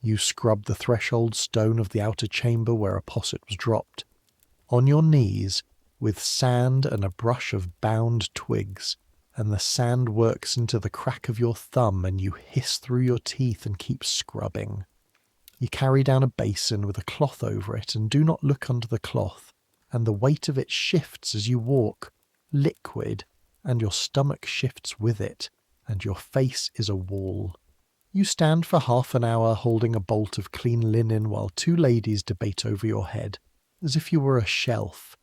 You scrub the threshold stone of the outer chamber where a posset was dropped. On your knees, with sand and a brush of bound twigs, and the sand works into the crack of your thumb and you hiss through your teeth and keep scrubbing. You carry down a basin with a cloth over it and do not look under the cloth, and the weight of it shifts as you walk, liquid, and your stomach shifts with it, and your face is a wall. You stand for half an hour holding a bolt of clean linen while 2 ladies debate over your head, as if you were a shelf,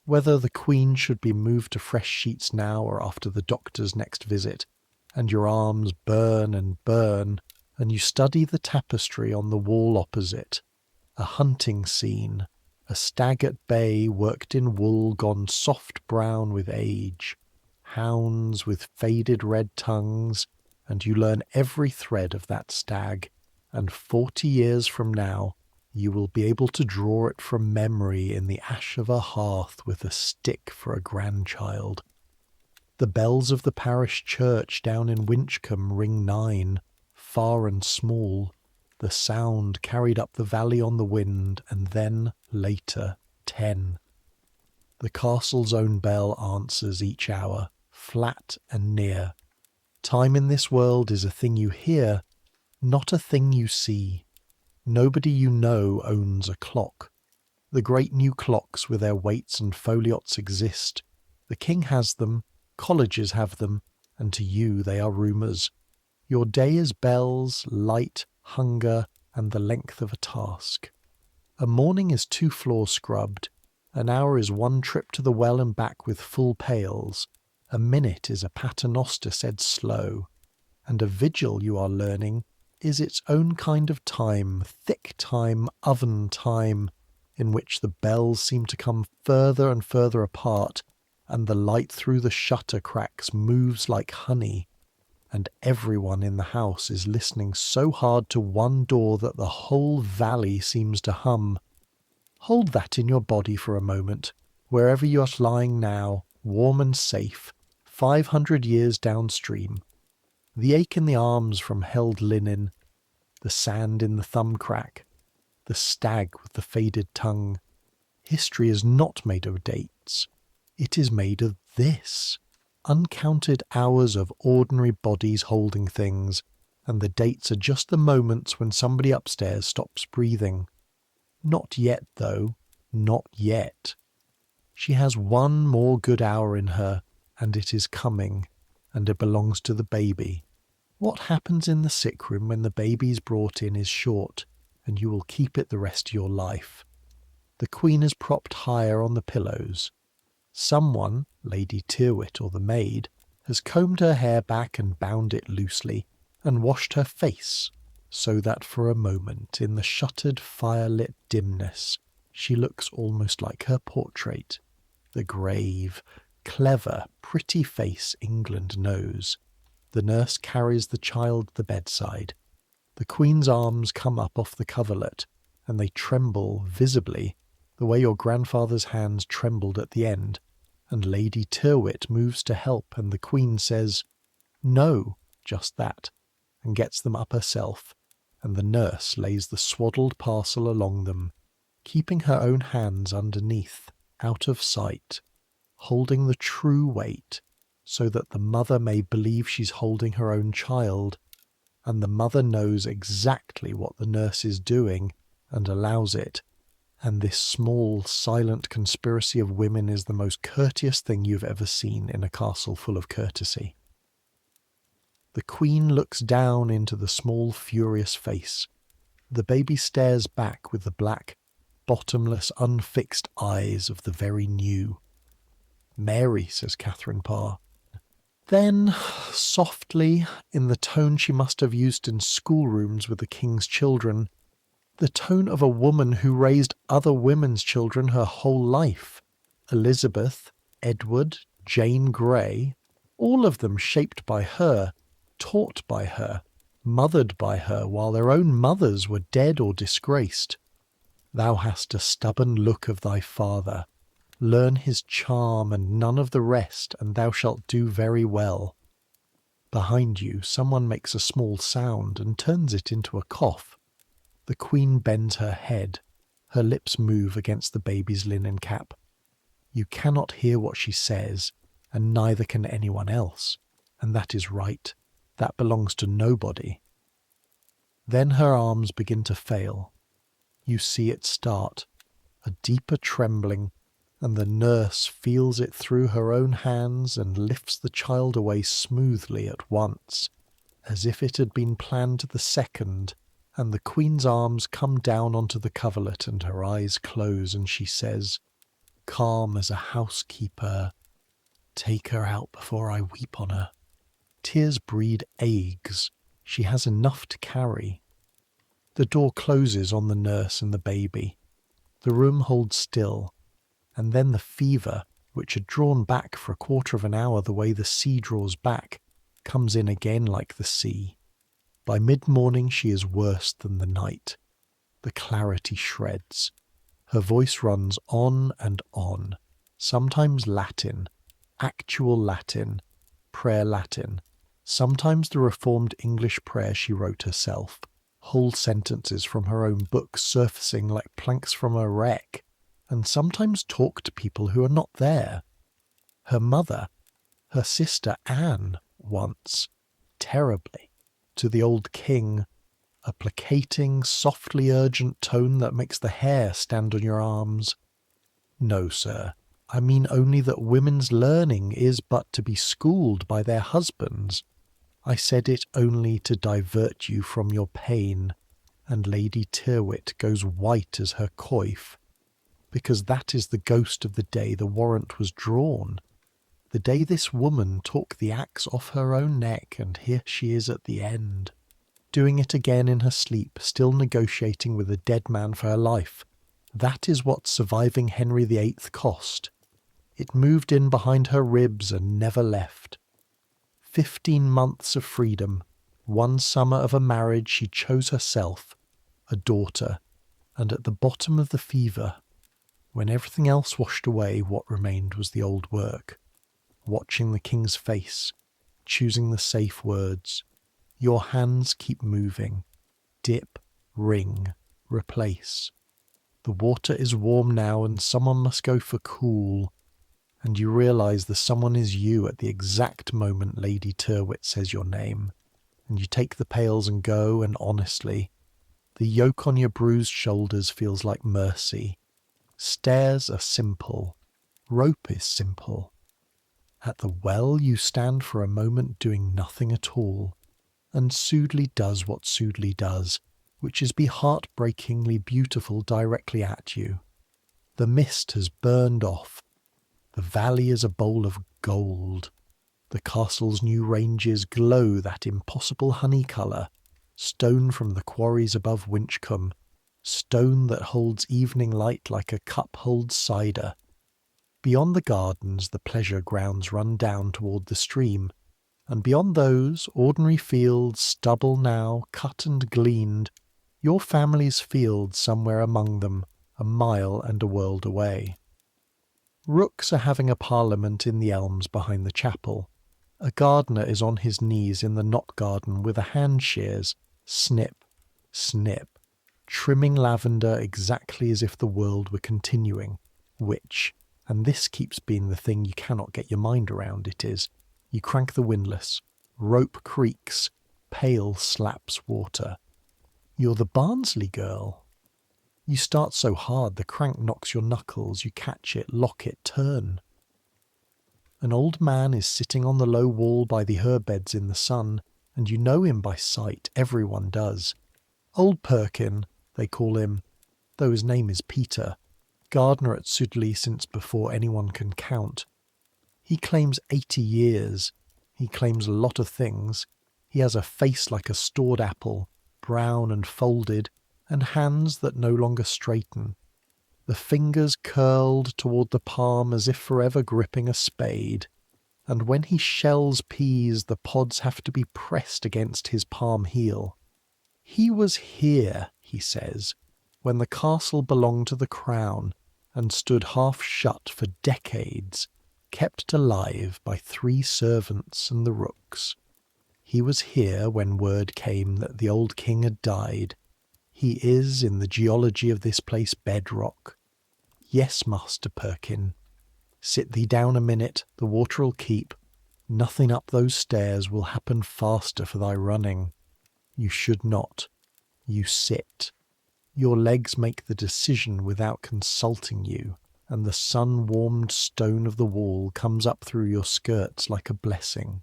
whether the Queen should be moved to fresh sheets now or after the doctor's next visit, and your arms burn, and you study the tapestry on the wall opposite, a hunting scene, a stag at bay worked in wool gone soft brown with age, hounds with faded red tongues, and you learn every thread of that stag, and 40 years from now you will be able to draw it from memory in the ash of a hearth with a stick for a grandchild. The bells of the parish church down in Winchcombe ring 9, far and small, the sound carried up the valley on the wind, and then, later, 10. The castle's own bell answers each hour, flat and near. Time in this world is a thing you hear, not a thing you see. Nobody you know owns a clock. The great new clocks with their weights and foliots exist. The king has them, colleges have them, and to you they are rumours. Your day is bells, light, hunger, and the length of a task. A morning is 2 floors scrubbed. An hour is 1 trip to the well and back with full pails. A minute is a paternoster said slow. And a vigil, you are learning, is its own kind of time, thick time, oven time, in which the bells seem to come further and further apart, and the light through the shutter cracks moves like honey, and everyone in the house is listening so hard to one door that the whole valley seems to hum. Hold that in your body for a moment, wherever you are lying now, warm and safe, 500 years downstream. The ache in the arms from held linen, the sand in the thumb crack, the stag with the faded tongue. History is not made of dates. It is made of this. Uncounted hours of ordinary bodies holding things, and the dates are just the moments when somebody upstairs stops breathing. Not yet, though. Not yet. She has 1 more good hour in her, and it is coming, and it belongs to the baby. What happens in the sick room when the baby's brought in is short, and you will keep it the rest of your life. The Queen is propped higher on the pillows. Someone, Lady Tyrwhitt or the maid, has combed her hair back and bound it loosely, and washed her face, so that for a moment, in the shuttered firelit dimness, she looks almost like her portrait. The grave, clever, pretty face England knows. The nurse carries the child to the bedside. The Queen's arms come up off the coverlet, and they tremble visibly, the way your grandfather's hands trembled at the end, and Lady Tyrwhitt moves to help, and the Queen says, "No," just that, and gets them up herself, and the nurse lays the swaddled parcel along them, keeping her own hands underneath, out of sight, holding the true weight, so that the mother may believe she's holding her own child, and the mother knows exactly what the nurse is doing and allows it, and this small, silent conspiracy of women is the most courteous thing you've ever seen in a castle full of courtesy. The Queen looks down into the small, furious face. The baby stares back with the black, bottomless, unfixed eyes of the very new. "Mary," says Catherine Parr. Then, softly, in the tone she must have used in schoolrooms with the king's children, the tone of a woman who raised other women's children her whole life, Elizabeth, Edward, Jane Grey, all of them shaped by her, taught by her, mothered by her while their own mothers were dead or disgraced. "Thou hast a stubborn look of thy father. Learn his charm and none of the rest, and thou shalt do very well." Behind you, someone makes a small sound and turns it into a cough. The Queen bends her head. Her lips move against the baby's linen cap. You cannot hear what she says, and neither can anyone else, and that is right. That belongs to nobody. Then her arms begin to fail. You see it start, a deeper trembling, and the nurse feels it through her own hands and lifts the child away smoothly at once, as if it had been planned to the second, and the Queen's arms come down onto the coverlet and her eyes close, and she says, calm as a housekeeper, "Take her out before I weep on her." Tears breed agues. She has enough to carry. The door closes on the nurse and the baby. The room holds still, and then the fever, which had drawn back for a quarter of an hour the way the sea draws back, comes in again like the sea. By mid-morning she is worse than the night. The clarity shreds. Her voice runs on and on, sometimes Latin, actual Latin, prayer Latin, sometimes the reformed English prayer she wrote herself, whole sentences from her own book surfacing like planks from a wreck, and sometimes talk to people who are not there. Her mother, her sister Anne, once, terribly, to the old king, a placating, softly urgent tone that makes the hair stand on your arms. No, sir, I mean only that women's learning is but to be schooled by their husbands. I said it only to divert you from your pain, and Lady Tyrwhitt goes white as her coif, because that is the ghost of the day the warrant was drawn, the day this woman took the axe off her own neck, and here she is at the end, doing it again in her sleep, still negotiating with a dead man for her life. That is what surviving Henry VIII cost. It moved in behind her ribs and never left. 15 months of freedom, 1 summer of a marriage she chose herself, a daughter, and at the bottom of the fever, when everything else washed away, what remained was the old work. Watching the king's face, choosing the safe words. Your hands keep moving. Dip, ring, replace. The water is warm now and someone must go for cool. And you realise the someone is you at the exact moment Lady Tyrwhitt says your name. And you take the pails and go, and honestly, the yoke on your bruised shoulders feels like mercy. Stairs are simple. Rope is simple. At the well you stand for a moment doing nothing at all, and Sudeley does what Sudeley does, which is be heartbreakingly beautiful directly at you. The mist has burned off. The valley is a bowl of gold. The castle's new ranges glow that impossible honey colour, stone from the quarries above Winchcombe, stone that holds evening light like a cup holds cider. Beyond the gardens the pleasure grounds run down toward the stream, and beyond those, ordinary fields, stubble now, cut and gleaned, your family's fields somewhere among them, a mile and a world away. Rooks are having a parliament in the elms behind the chapel. A gardener is on his knees in the knot garden with a hand shears, snip, snip, trimming lavender exactly as if the world were continuing, which, and this keeps being the thing you cannot get your mind around, it is, you crank the windlass, rope creaks, pail slaps water. You're the Barnsley girl. You start so hard the crank knocks your knuckles, you catch it, lock it, turn. An old man is sitting on the low wall by the herb beds in the sun, and you know him by sight, everyone does. Old Perkin, they call him, though his name is Peter, gardener at Sudeley since before anyone can count. He claims 80 years. He claims a lot of things. He has a face like a stored apple, brown and folded, and hands that no longer straighten. The fingers curled toward the palm as if forever gripping a spade. And when he shells peas, the pods have to be pressed against his palm heel. He was here, he says, when the castle belonged to the crown, and stood half shut for decades, kept alive by 3 servants and the rooks. He was here when word came that the old king had died. He is, in the geology of this place, bedrock. Yes, Master Perkin. Sit thee down a minute, the water'll keep. Nothing up those stairs will happen faster for thy running. You should not. You sit. Your legs make the decision without consulting you, and the sun-warmed stone of the wall comes up through your skirts like a blessing.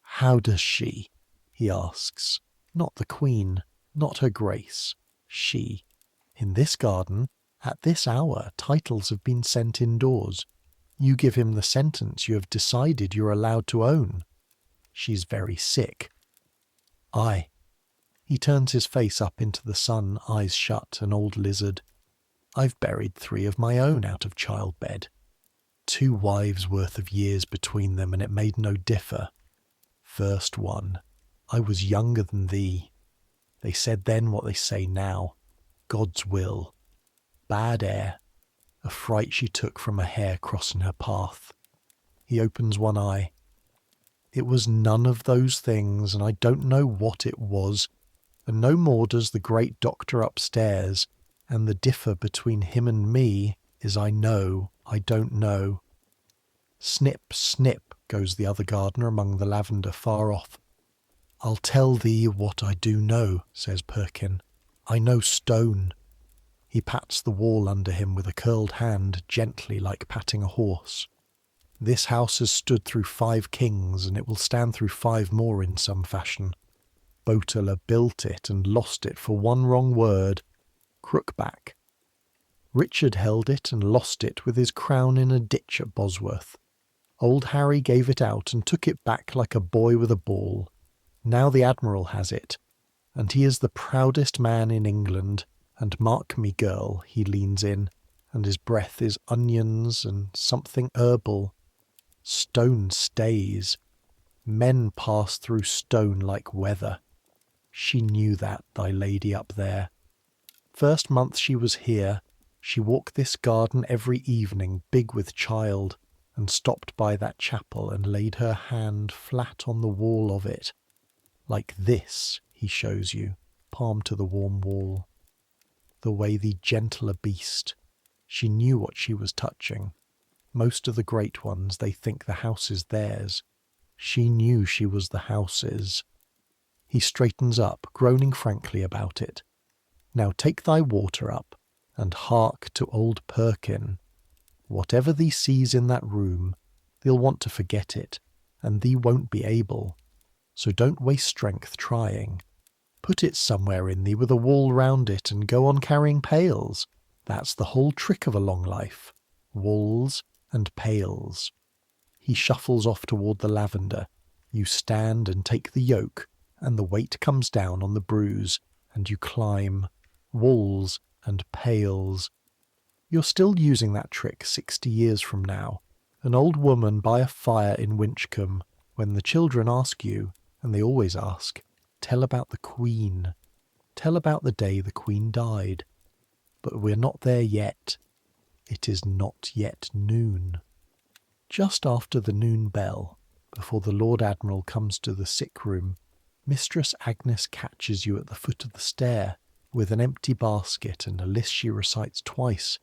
How does she? He asks. Not the Queen, not her Grace. She. In this garden, at this hour, titles have been sent indoors. You give him the sentence you have decided you're allowed to own. She's very sick. Aye. He turns his face up into the sun, eyes shut, an old lizard. I've buried 3 of my own out of childbed. 2 wives' worth of years between them, and it made no differ. First one. I was younger than thee. They said then what they say now. God's will. Bad air. A fright she took from a hare crossing her path. He opens one eye. It was none of those things, and I don't know what it was, and no more does the great doctor upstairs, and the differ between him and me is I don't know. Snip, snip, goes the other gardener among the lavender far off. I'll tell thee what I do know, says Perkin. I know stone. He pats the wall under him with a curled hand, gently like patting a horse. This house has stood through 5 kings, and it will stand through 5 more in some fashion. Boteler built it and lost it for one wrong word, Crookback. Richard held it and lost it with his crown in a ditch at Bosworth. Old Harry gave it out and took it back like a boy with a ball. Now the Admiral has it, and he is the proudest man in England, and mark me, girl, he leans in, and his breath is onions and something herbal. Stone stays. Men pass through stone like weather. She knew that, thy lady up there. First month she was here, she walked this garden every evening, big with child, and stopped by that chapel and laid her hand flat on the wall of it. Like this, he shows you, palm to the warm wall. The way the gentler beast. She knew what she was touching. Most of the great ones, they think the house is theirs. She knew she was the house's. He straightens up, groaning frankly about it. Now take thy water up, and hark to old Perkin. Whatever thee sees in that room, thee'll want to forget it, and thee won't be able. So don't waste strength trying. Put it somewhere in thee with a wall round it, and go on carrying pails. That's the whole trick of a long life. Walls and pails. He shuffles off toward the lavender. You stand and take the yoke, and the weight comes down on the bruise, and you climb. Walls and pails. You're still using that trick 60 years from now. An old woman by a fire in Winchcombe, when the children ask you, and they always ask, tell about the Queen. Tell about the day the Queen died. But we're not there yet. It is not yet noon. Just after the noon bell, before the Lord Admiral comes to the sick room, Mistress Agnes catches you at the foot of the stair, with an empty basket and a list she recites twice,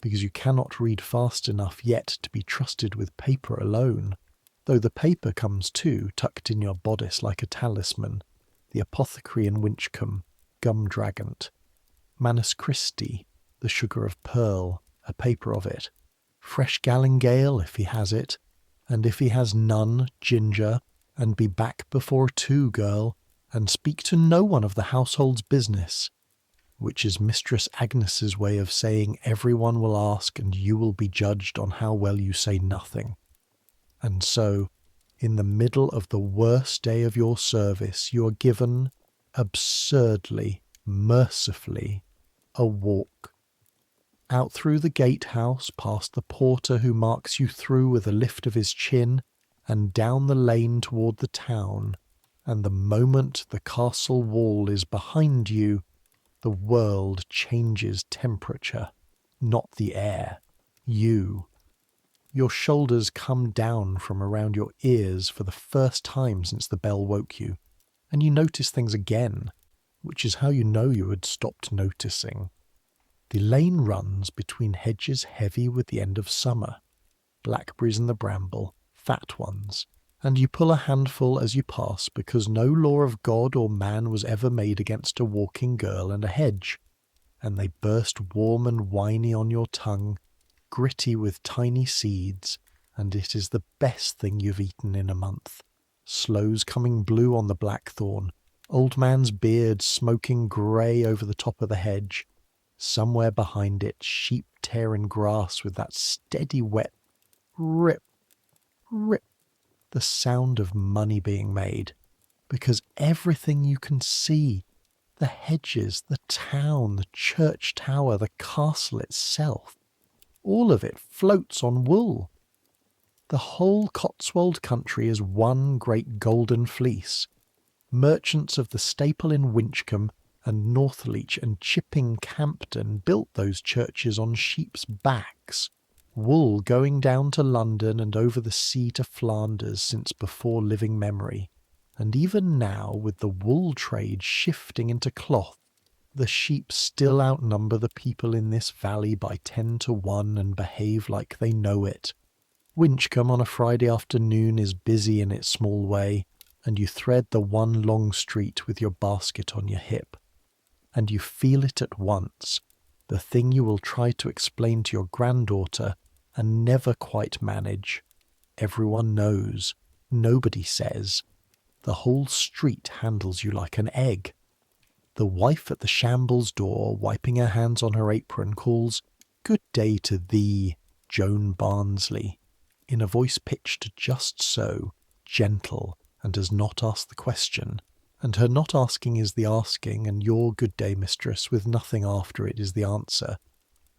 because you cannot read fast enough yet to be trusted with paper alone, though the paper comes too, tucked in your bodice like a talisman, the apothecary in Winchcombe, gum-dragont, Manus Christi, the sugar of pearl, a paper of it, fresh galingale if he has it, and if he has none, ginger, and be back before 2, girl, and speak to no one of the household's business, which is Mistress Agnes's way of saying everyone will ask and you will be judged on how well you say nothing. And so, in the middle of the worst day of your service, you are given, absurdly, mercifully, a walk. Out through the gatehouse, past the porter who marks you through with a lift of his chin, and down the lane toward the town, and the moment the castle wall is behind you, the world changes temperature, not the air, you. Your shoulders come down from around your ears for the first time since the bell woke you, and you notice things again, which is how you know you had stopped noticing. The lane runs between hedges heavy with the end of summer, blackberries in the bramble, fat ones, and you pull a handful as you pass because no law of God or man was ever made against a walking girl and a hedge, and they burst warm and winey on your tongue, gritty with tiny seeds, and it is the best thing you've eaten in a month. Sloes coming blue on the blackthorn, old man's beard smoking grey over the top of the hedge, somewhere behind it sheep tearing grass with that steady wet rip, rip, the sound of money being made, because everything you can see, the hedges, the town, the church tower, the castle itself, all of it floats on wool. The whole Cotswold country is one great golden fleece. Merchants of the staple in Winchcombe and Northleach and Chipping Campden built those churches on sheep's backs. Wool going down to London and over the sea to Flanders since before living memory, and even now, with the wool trade shifting into cloth, the sheep still outnumber the people in this valley by 10 to 1 and behave like they know it. Winchcombe on a Friday afternoon is busy in its small way, and you thread the one long street with your basket on your hip. And you feel it at once, the thing you will try to explain to your granddaughter and never quite manage. Everyone knows. Nobody says. The whole street handles you like an egg. The wife at the shambles door, wiping her hands on her apron, calls, "Good day to thee, Joan Barnsley," in a voice pitched just so, gentle, and does not ask the question. And her not asking is the asking, and your good day, mistress, with nothing after it, is the answer.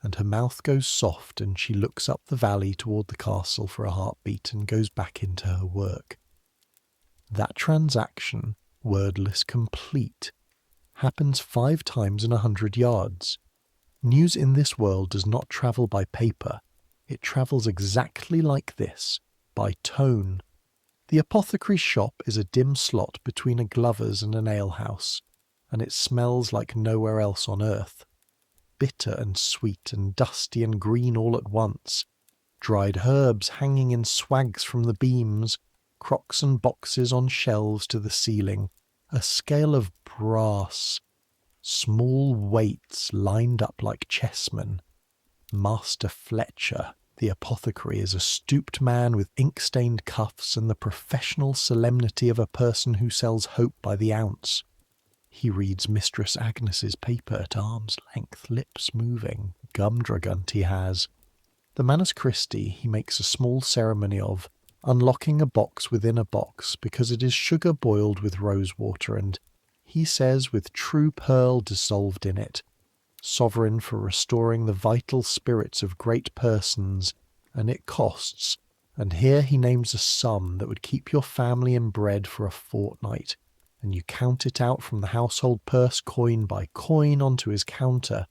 And her mouth goes soft, and she looks up the valley toward the castle for a heartbeat and goes back into her work. That transaction, wordless, complete, happens 5 times in 100 yards. News in this world does not travel by paper. It travels exactly like this, by tone. The apothecary's shop is a dim slot between a glover's and an alehouse, and it smells like nowhere else on earth. Bitter and sweet and dusty and green all at once. Dried herbs hanging in swags from the beams, crocks and boxes on shelves to the ceiling, a scale of brass, small weights lined up like chessmen. Master Fletcher, the apothecary, is a stooped man with ink-stained cuffs and the professional solemnity of a person who sells hope by the ounce. He reads Mistress Agnes's paper at arm's length, lips moving. Gumdragunt he has. The Manus Christi he makes a small ceremony of, unlocking a box within a box, because it is sugar boiled with rose-water, and, he says, with true pearl dissolved in it, sovereign for restoring the vital spirits of great persons, and it costs, and here he names a sum that would keep your family in bread for a fortnight, and you count it out from the household purse coin by coin onto his counter,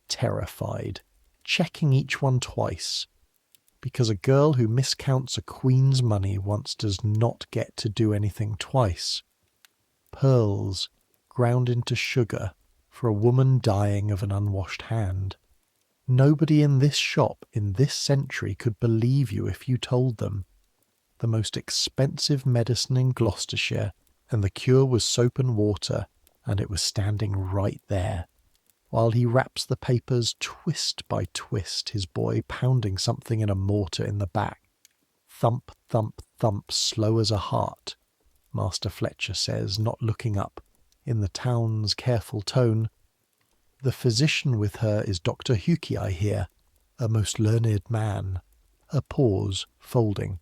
terrified, checking each one twice, because a girl who miscounts a queen's money once does not get to do anything twice. Pearls ground into sugar for a woman dying of an unwashed hand. Nobody in this shop in this century could believe you if you told them. The most expensive medicine in Gloucestershire, and the cure was soap and water, and it was standing right there. While he wraps the papers twist by twist, his boy pounding something in a mortar in the back. Thump, thump, thump, slow as a heart, Master Fletcher says, not looking up, in the town's careful tone. The physician with her is Dr. Hukey, I hear, a most learned man. A pause, folding.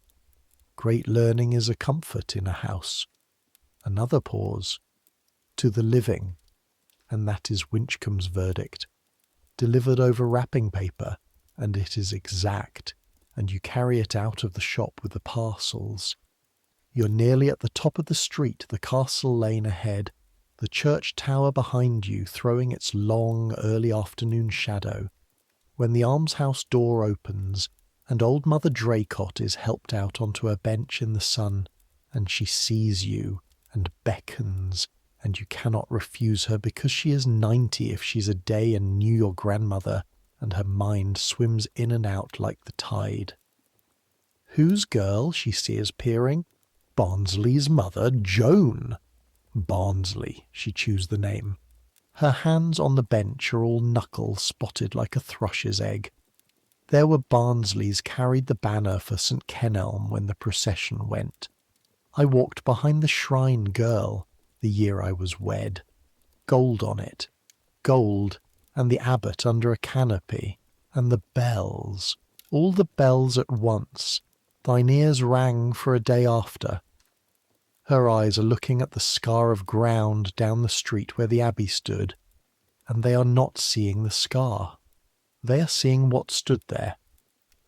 Great learning is a comfort in a house. Another pause. To the living. And that is Winchcombe's verdict. Delivered over wrapping paper, and it is exact, and you carry it out of the shop with the parcels. You're nearly at the top of the street, the castle lane ahead, the church tower behind you throwing its long early afternoon shadow, when the almshouse door opens, and old Mother Draycott is helped out onto a bench in the sun, and she sees you, and beckons, and you cannot refuse her because she is 90 if she's a day and knew your grandmother, and her mind swims in and out like the tide. Whose girl, she sees peering? Barnsley's mother, Joan. Barnsley, she chews the name. Her hands on the bench are all knuckle spotted like a thrush's egg. There were Barnsleys carried the banner for St. Kenelm when the procession went. I walked behind the shrine girl, the year I was wed. Gold on it. Gold, and the abbot under a canopy, and the bells. All the bells at once. Thine ears rang for a day after. Her eyes are looking at the scar of ground down the street where the abbey stood, and they are not seeing the scar. They are seeing what stood there.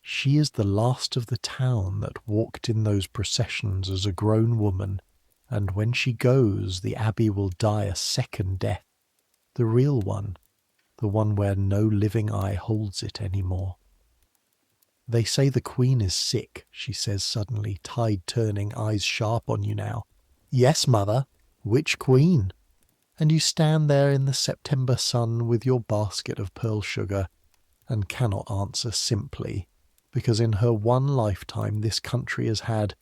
She is the last of the town that walked in those processions as a grown woman, and when she goes the abbey will die a second death, the real one, the one where no living eye holds it any more. They say the Queen is sick, she says suddenly, tide turning, eyes sharp on you now. Yes, mother. Which Queen? And you stand there in the September sun with your basket of pearl sugar, and cannot answer simply, because in her one lifetime this country has had,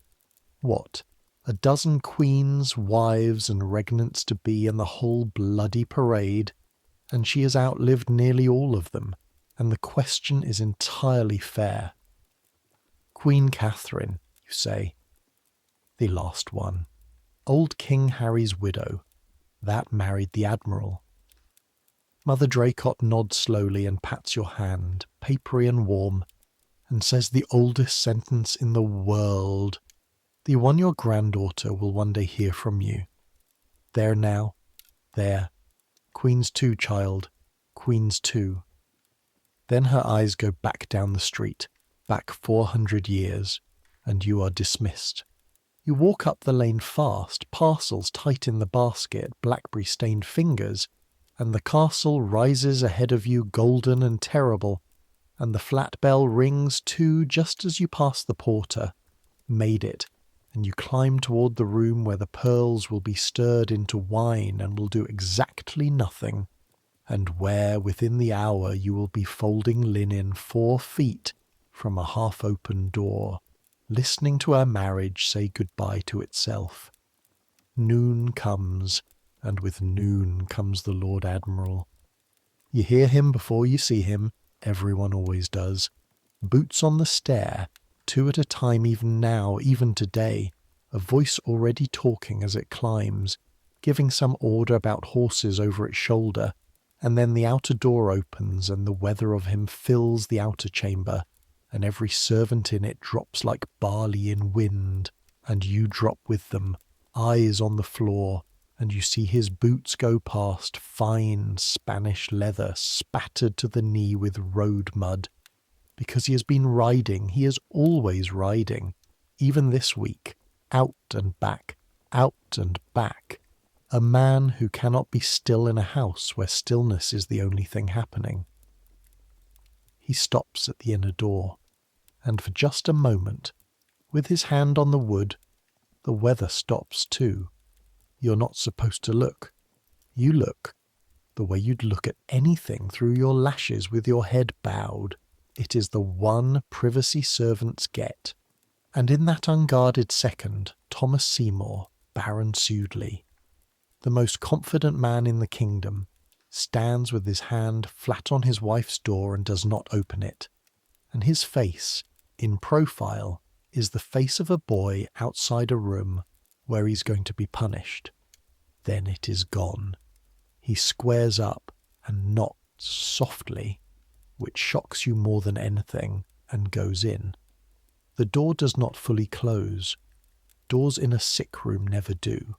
what, a dozen queens, wives, and regnants to be, and the whole bloody parade, and she has outlived nearly all of them, and the question is entirely fair. Queen Catherine, you say. The last one. Old King Harry's widow. That married the Admiral. Mother Draycott nods slowly and pats your hand, papery and warm, and says the oldest sentence in the world, the one your granddaughter will one day hear from you. There now, there. Queen's too, child. Queen's too. Then her eyes go back down the street, back 400 years, and you are dismissed. You walk up the lane fast, parcels tight in the basket, blackberry-stained fingers, and the castle rises ahead of you golden and terrible, and the flat bell rings too just as you pass the porter. Made it, and you climb toward the room where the pearls will be stirred into wine and will do exactly nothing, and where within the hour you will be folding linen 4 feet from a half-open door, listening to our marriage say goodbye to itself. Noon comes, and with noon comes the Lord Admiral. You hear him before you see him, everyone always does. Boots on the stair, 2 at a time even now, even today, a voice already talking as it climbs, giving some order about horses over its shoulder, and then the outer door opens and the weather of him fills the outer chamber, and every servant in it drops like barley in wind, and you drop with them, eyes on the floor, and you see his boots go past, fine Spanish leather spattered to the knee with road mud, because he has been riding, he is always riding, even this week, out and back, a man who cannot be still in a house where stillness is the only thing happening. He stops at the inner door, and for just a moment, with his hand on the wood, the weather stops too. You're not supposed to look. You look the way you'd look at anything through your lashes with your head bowed. It is the one privacy servants get. And in that unguarded second, Thomas Seymour, Baron Sudeley, the most confident man in the kingdom, stands with his hand flat on his wife's door and does not open it. And his face, in profile, is the face of a boy outside a room where he's going to be punished. Then it is gone. He squares up and knocks softly, which shocks you more than anything, and goes in. The door does not fully close. Doors in a sick room never do.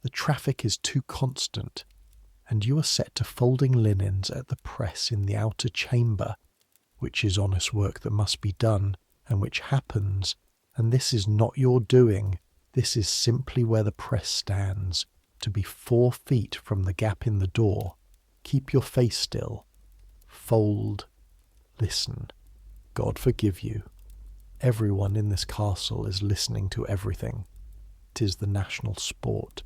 The traffic is too constant, and you are set to folding linens at the press in the outer chamber, which is honest work that must be done, and which happens, and this is not your doing, this is simply where the press stands, to be 4 feet from the gap in the door. Keep your face still. Fold. Listen. God forgive you. Everyone in this castle is listening to everything. 'Tis the national sport.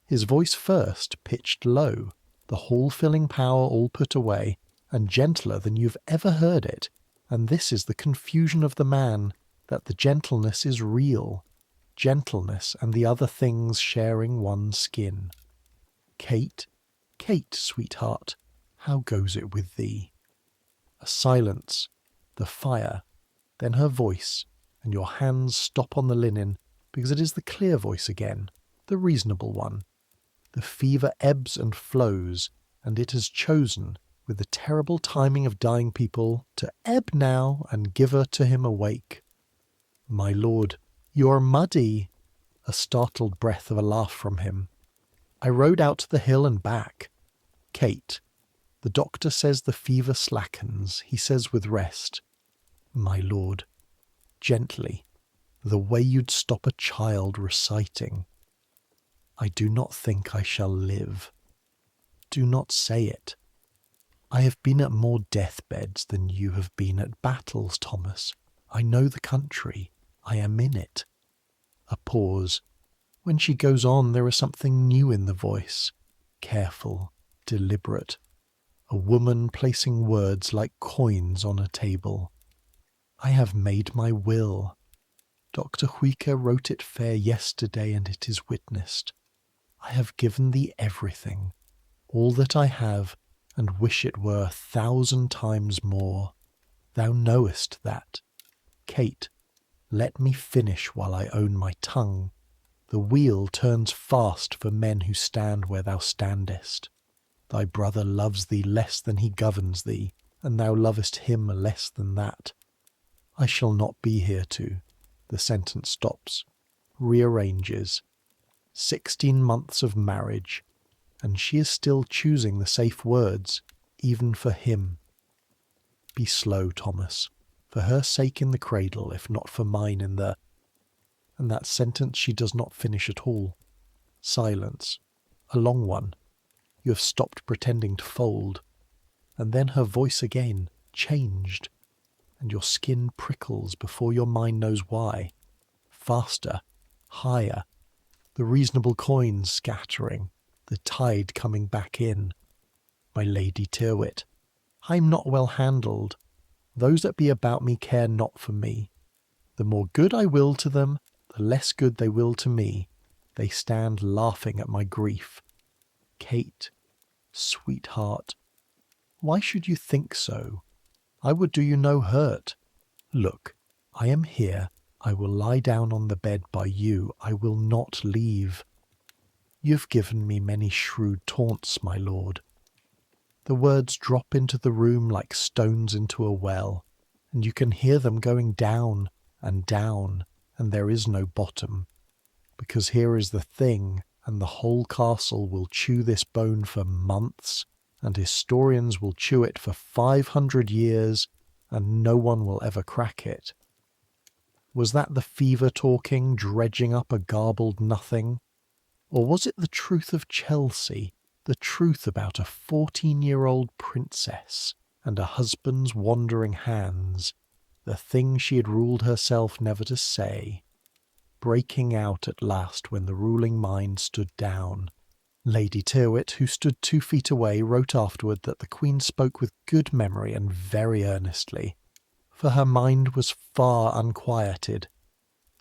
His voice first, pitched low, the hall-filling power all put away, and gentler than you've ever heard it, and this is the confusion of the man, that the gentleness is real, gentleness and the other things sharing one skin. Kate, Kate, sweetheart, how goes it with thee? A silence, the fire, then her voice, and your hands stop on the linen, because it is the clear voice again, the reasonable one. The fever ebbs and flows, and it has chosen, with the terrible timing of dying people, to ebb now and give her to him awake. My lord, you're muddy. A startled breath of a laugh from him. I rode out to the hill and back. Kate, the doctor says the fever slackens, he says with rest. My lord, gently, the way you'd stop a child reciting. I do not think I shall live. Do not say it. I have been at more deathbeds than you have been at battles, Thomas. I know the country. I am in it. A pause. When she goes on, there is something new in the voice. Careful, deliberate. A woman placing words like coins on a table. I have made my will. Dr. Huica wrote it fair yesterday, and it is witnessed. I have given thee everything, all that I have, and wish it were 1,000 times more. Thou knowest that. Kate, let me finish while I own my tongue. The wheel turns fast for men who stand where thou standest. Thy brother loves thee less than he governs thee, and thou lovest him less than that. I shall not be here to. The sentence stops, rearranges. 16 months of marriage, and she is still choosing the safe words, even for him. Be slow, Thomas, for her sake in the cradle, if not for mine in the... And that sentence she does not finish at all. Silence. A long one. You have stopped pretending to fold. And then her voice again, changed, and your skin prickles before your mind knows why. Faster, higher, the reasonable coins scattering, the tide coming back in. My Lady Tyrwhitt, I am not well handled. Those that be about me care not for me. The more good I will to them, the less good they will to me. They stand laughing at my grief. Kate, sweetheart, why should you think so? I would do you no hurt. Look, I am here. I will lie down on the bed by you. I will not leave. You've given me many shrewd taunts, my lord. The words drop into the room like stones into a well, and you can hear them going down, and there is no bottom. Because here is the thing, and the whole castle will chew this bone for months, and historians will chew it for 500 years, and no one will ever crack it. Was that the fever talking, dredging up a garbled nothing? Or was it the truth of Chelsea, the truth about a 14-year-old princess and a husband's wandering hands, the thing she had ruled herself never to say, breaking out at last when the ruling mind stood down? Lady Tyrwhitt, who stood 2 feet away, wrote afterward that the Queen spoke with good memory and very earnestly, for her mind was far unquieted.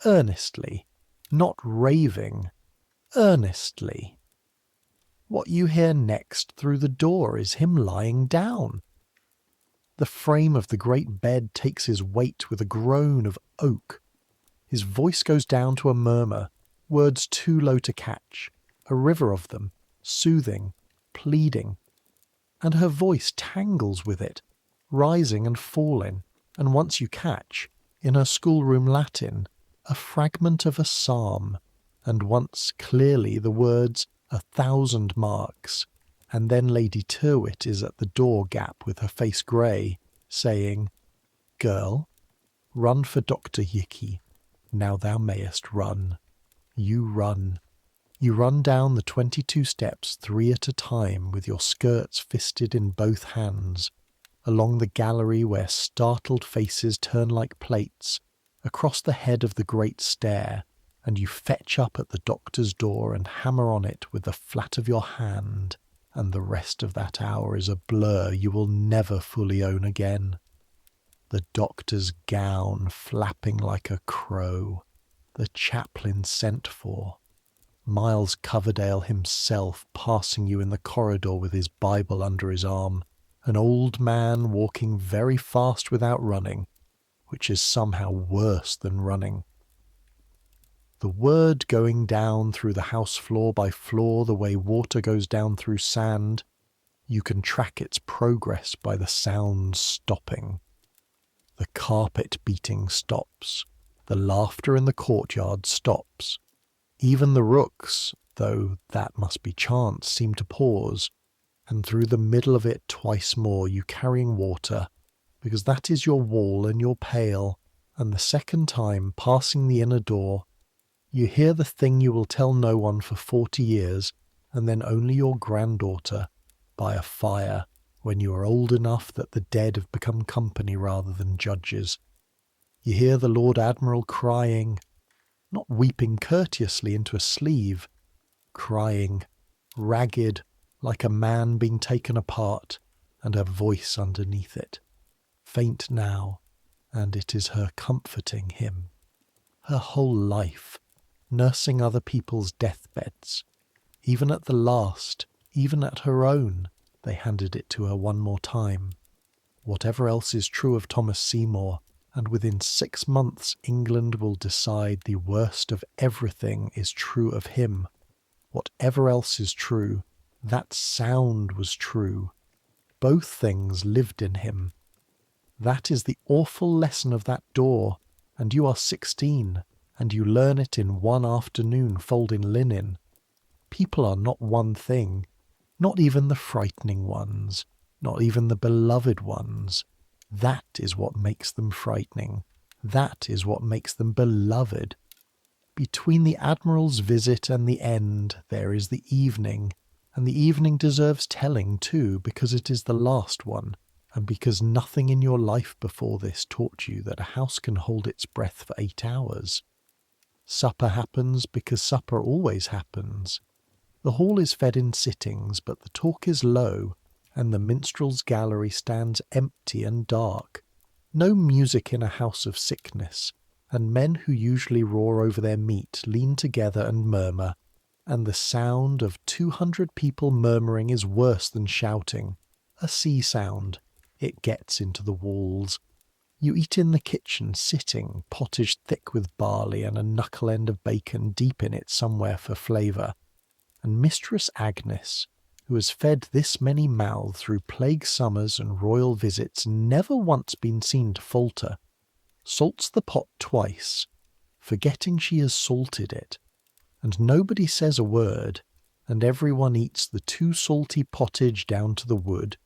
Earnestly, not raving, earnestly. What you hear next through the door is him lying down. The frame of the great bed takes his weight with a groan of oak. His voice goes down to a murmur, words too low to catch, a river of them, soothing, pleading. And her voice tangles with it, rising and falling, and once you catch, in her schoolroom Latin, a fragment of a psalm, and once clearly the words 1,000 marks, and then Lady Tyrwhitt is at the door gap with her face grey, saying, Girl, run for Dr. Yicky. Now thou mayest run. You run. You run down the 22 steps 3 at a time with your skirts fisted in both hands, along the gallery where startled faces turn like plates, across the head of the great stair, and you fetch up at the doctor's door and hammer on it with the flat of your hand, and the rest of that hour is a blur you will never fully own again. The doctor's gown flapping like a crow, the chaplain sent for, Miles Coverdale himself passing you in the corridor with his Bible under his arm, an old man walking very fast without running, which is somehow worse than running. The word going down through the house floor by floor the way water goes down through sand, you can track its progress by the sounds stopping. The carpet beating stops. The laughter in the courtyard stops. Even the rooks, though that must be chance, seem to pause, and through the middle of it twice more you carrying water, because that is your wall and your pail, and the second time passing the inner door, you hear the thing you will tell no one for 40 years, and then only your granddaughter, by a fire, when you are old enough that the dead have become company rather than judges. You hear the Lord Admiral crying, not weeping courteously into a sleeve, crying, ragged, like a man being taken apart, and her voice underneath it, faint now, and it is her comforting him. Her whole life, nursing other people's deathbeds. Even at the last, even at her own, they handed it to her one more time. Whatever else is true of Thomas Seymour, and within 6 months England will decide the worst of everything is true of him. Whatever else is true, that sound was true. Both things lived in him. That is the awful lesson of that door, and you are 16, and you learn it in one afternoon folding linen. People are not one thing, not even the frightening ones, not even the beloved ones. That is what makes them frightening. That is what makes them beloved. Between the Admiral's visit and the end there is the evening, and the evening deserves telling too, because it is the last one, and because nothing in your life before this taught you that a house can hold its breath for 8 hours. Supper happens because supper always happens. The hall is fed in sittings, but the talk is low, and the minstrel's gallery stands empty and dark. No music in a house of sickness, and men who usually roar over their meat lean together and murmur, and the sound of 200 people murmuring is worse than shouting. A sea sound. It gets into the walls. You eat in the kitchen, sitting, pottage thick with barley and a knuckle end of bacon deep in it somewhere for flavour. And Mistress Agnes, who has fed this many mouths through plague summers and royal visits, never once been seen to falter, salts the pot twice, forgetting she has salted it, and nobody says a word, and everyone eats the too salty pottage down to the wood,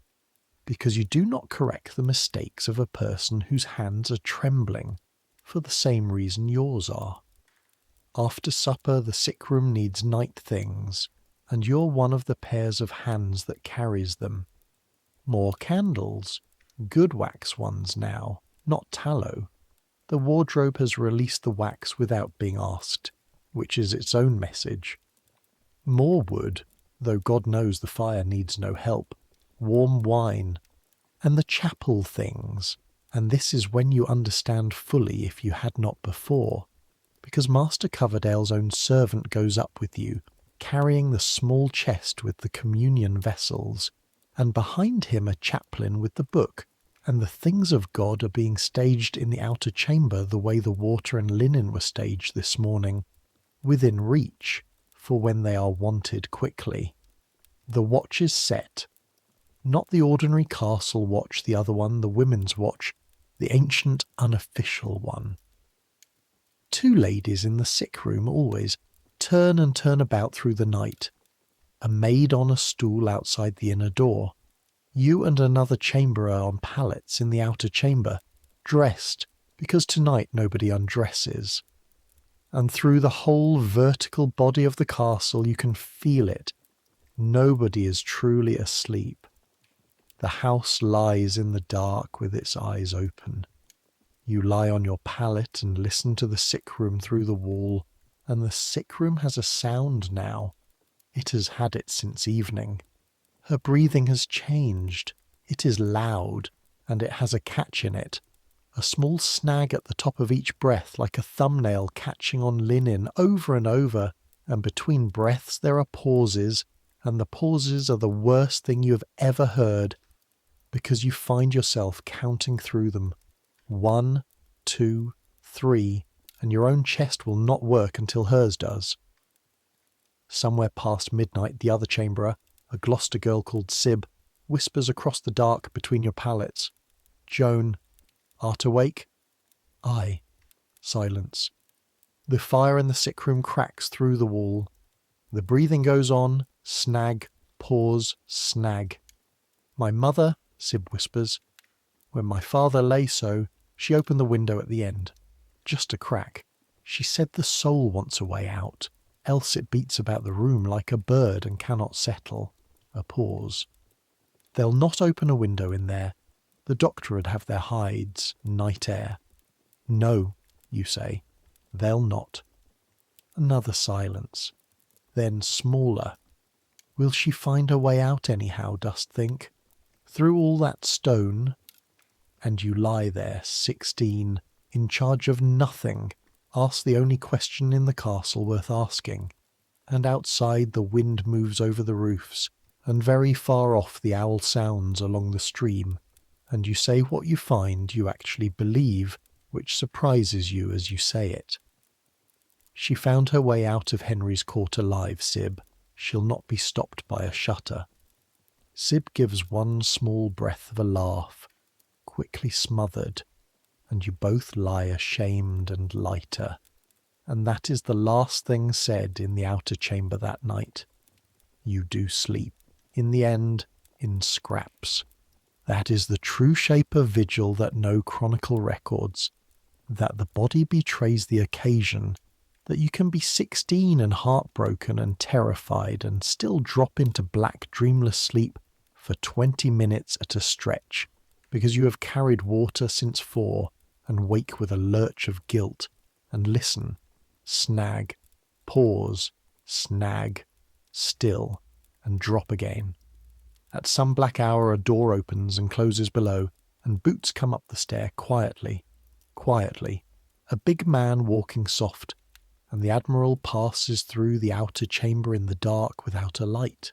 because you do not correct the mistakes of a person whose hands are trembling, for the same reason yours are. After supper the sick room needs night things, and you're one of the pairs of hands that carries them. More candles, good wax ones now, not tallow. The wardrobe has released the wax without being asked, which is its own message. More wood, though God knows the fire needs no help. Warm wine, and the chapel things, and this is when you understand fully if you had not before, because Master Coverdale's own servant goes up with you, carrying the small chest with the communion vessels, and behind him a chaplain with the book, and the things of God are being staged in the outer chamber the way the water and linen were staged this morning, within reach, for when they are wanted quickly. The watch is set. Not the ordinary castle watch, the other one, the women's watch, the ancient unofficial one. 2 ladies in the sick room always turn and turn about through the night. A maid on a stool outside the inner door. You and another chamberer on pallets in the outer chamber, dressed, because tonight nobody undresses. And through the whole vertical body of the castle you can feel it. Nobody is truly asleep. The house lies in the dark with its eyes open. You lie on your pallet and listen to the sick room through the wall, and the sick room has a sound now. It has had it since evening. Her breathing has changed. It is loud, and it has a catch in it. A small snag at the top of each breath, like a thumbnail catching on linen over and over, and between breaths there are pauses, and the pauses are the worst thing you have ever heard, because you find yourself counting through them. 1, 2, 3, and your own chest will not work until hers does. Somewhere past midnight the other chamberer, a Gloucester girl called Sib, whispers across the dark between your pallets, "Joan, art awake?" "Aye." Silence. The fire in the sick room cracks through the wall. The breathing goes on, snag, pause, snag. "My mother," Sib whispers. "When my father lay so, she opened the window at the end. Just a crack. She said the soul wants a way out, else it beats about the room like a bird and cannot settle." A pause. "They'll not open a window in there. The doctor would have their hides, night air." No, you say, they'll not. Another silence. Then smaller. Will she find her way out anyhow, dost think? Through all that stone? And you lie there, 16, in charge of nothing, ask the only question in the castle worth asking. And outside the wind moves over the roofs, and very far off the owl sounds along the stream, and you say what you find you actually believe, which surprises you as you say it. She found her way out of Henry's court alive, Sib. She'll not be stopped by a shutter. Sib gives one small breath of a laugh, quickly smothered, and you both lie ashamed and lighter. And that is the last thing said in the outer chamber that night. You do sleep, in the end, in scraps. That is the true shape of vigil that no chronicle records, that the body betrays the occasion, that you can be 16 and heartbroken and terrified and still drop into black dreamless sleep for 20 minutes at a stretch, because you have carried water since 4 and wake with a lurch of guilt, and listen, snag, pause, snag, still, and drop again. At some black hour a door opens and closes below, and boots come up the stair quietly, quietly, a big man walking soft, and the Admiral passes through the outer chamber in the dark without a light.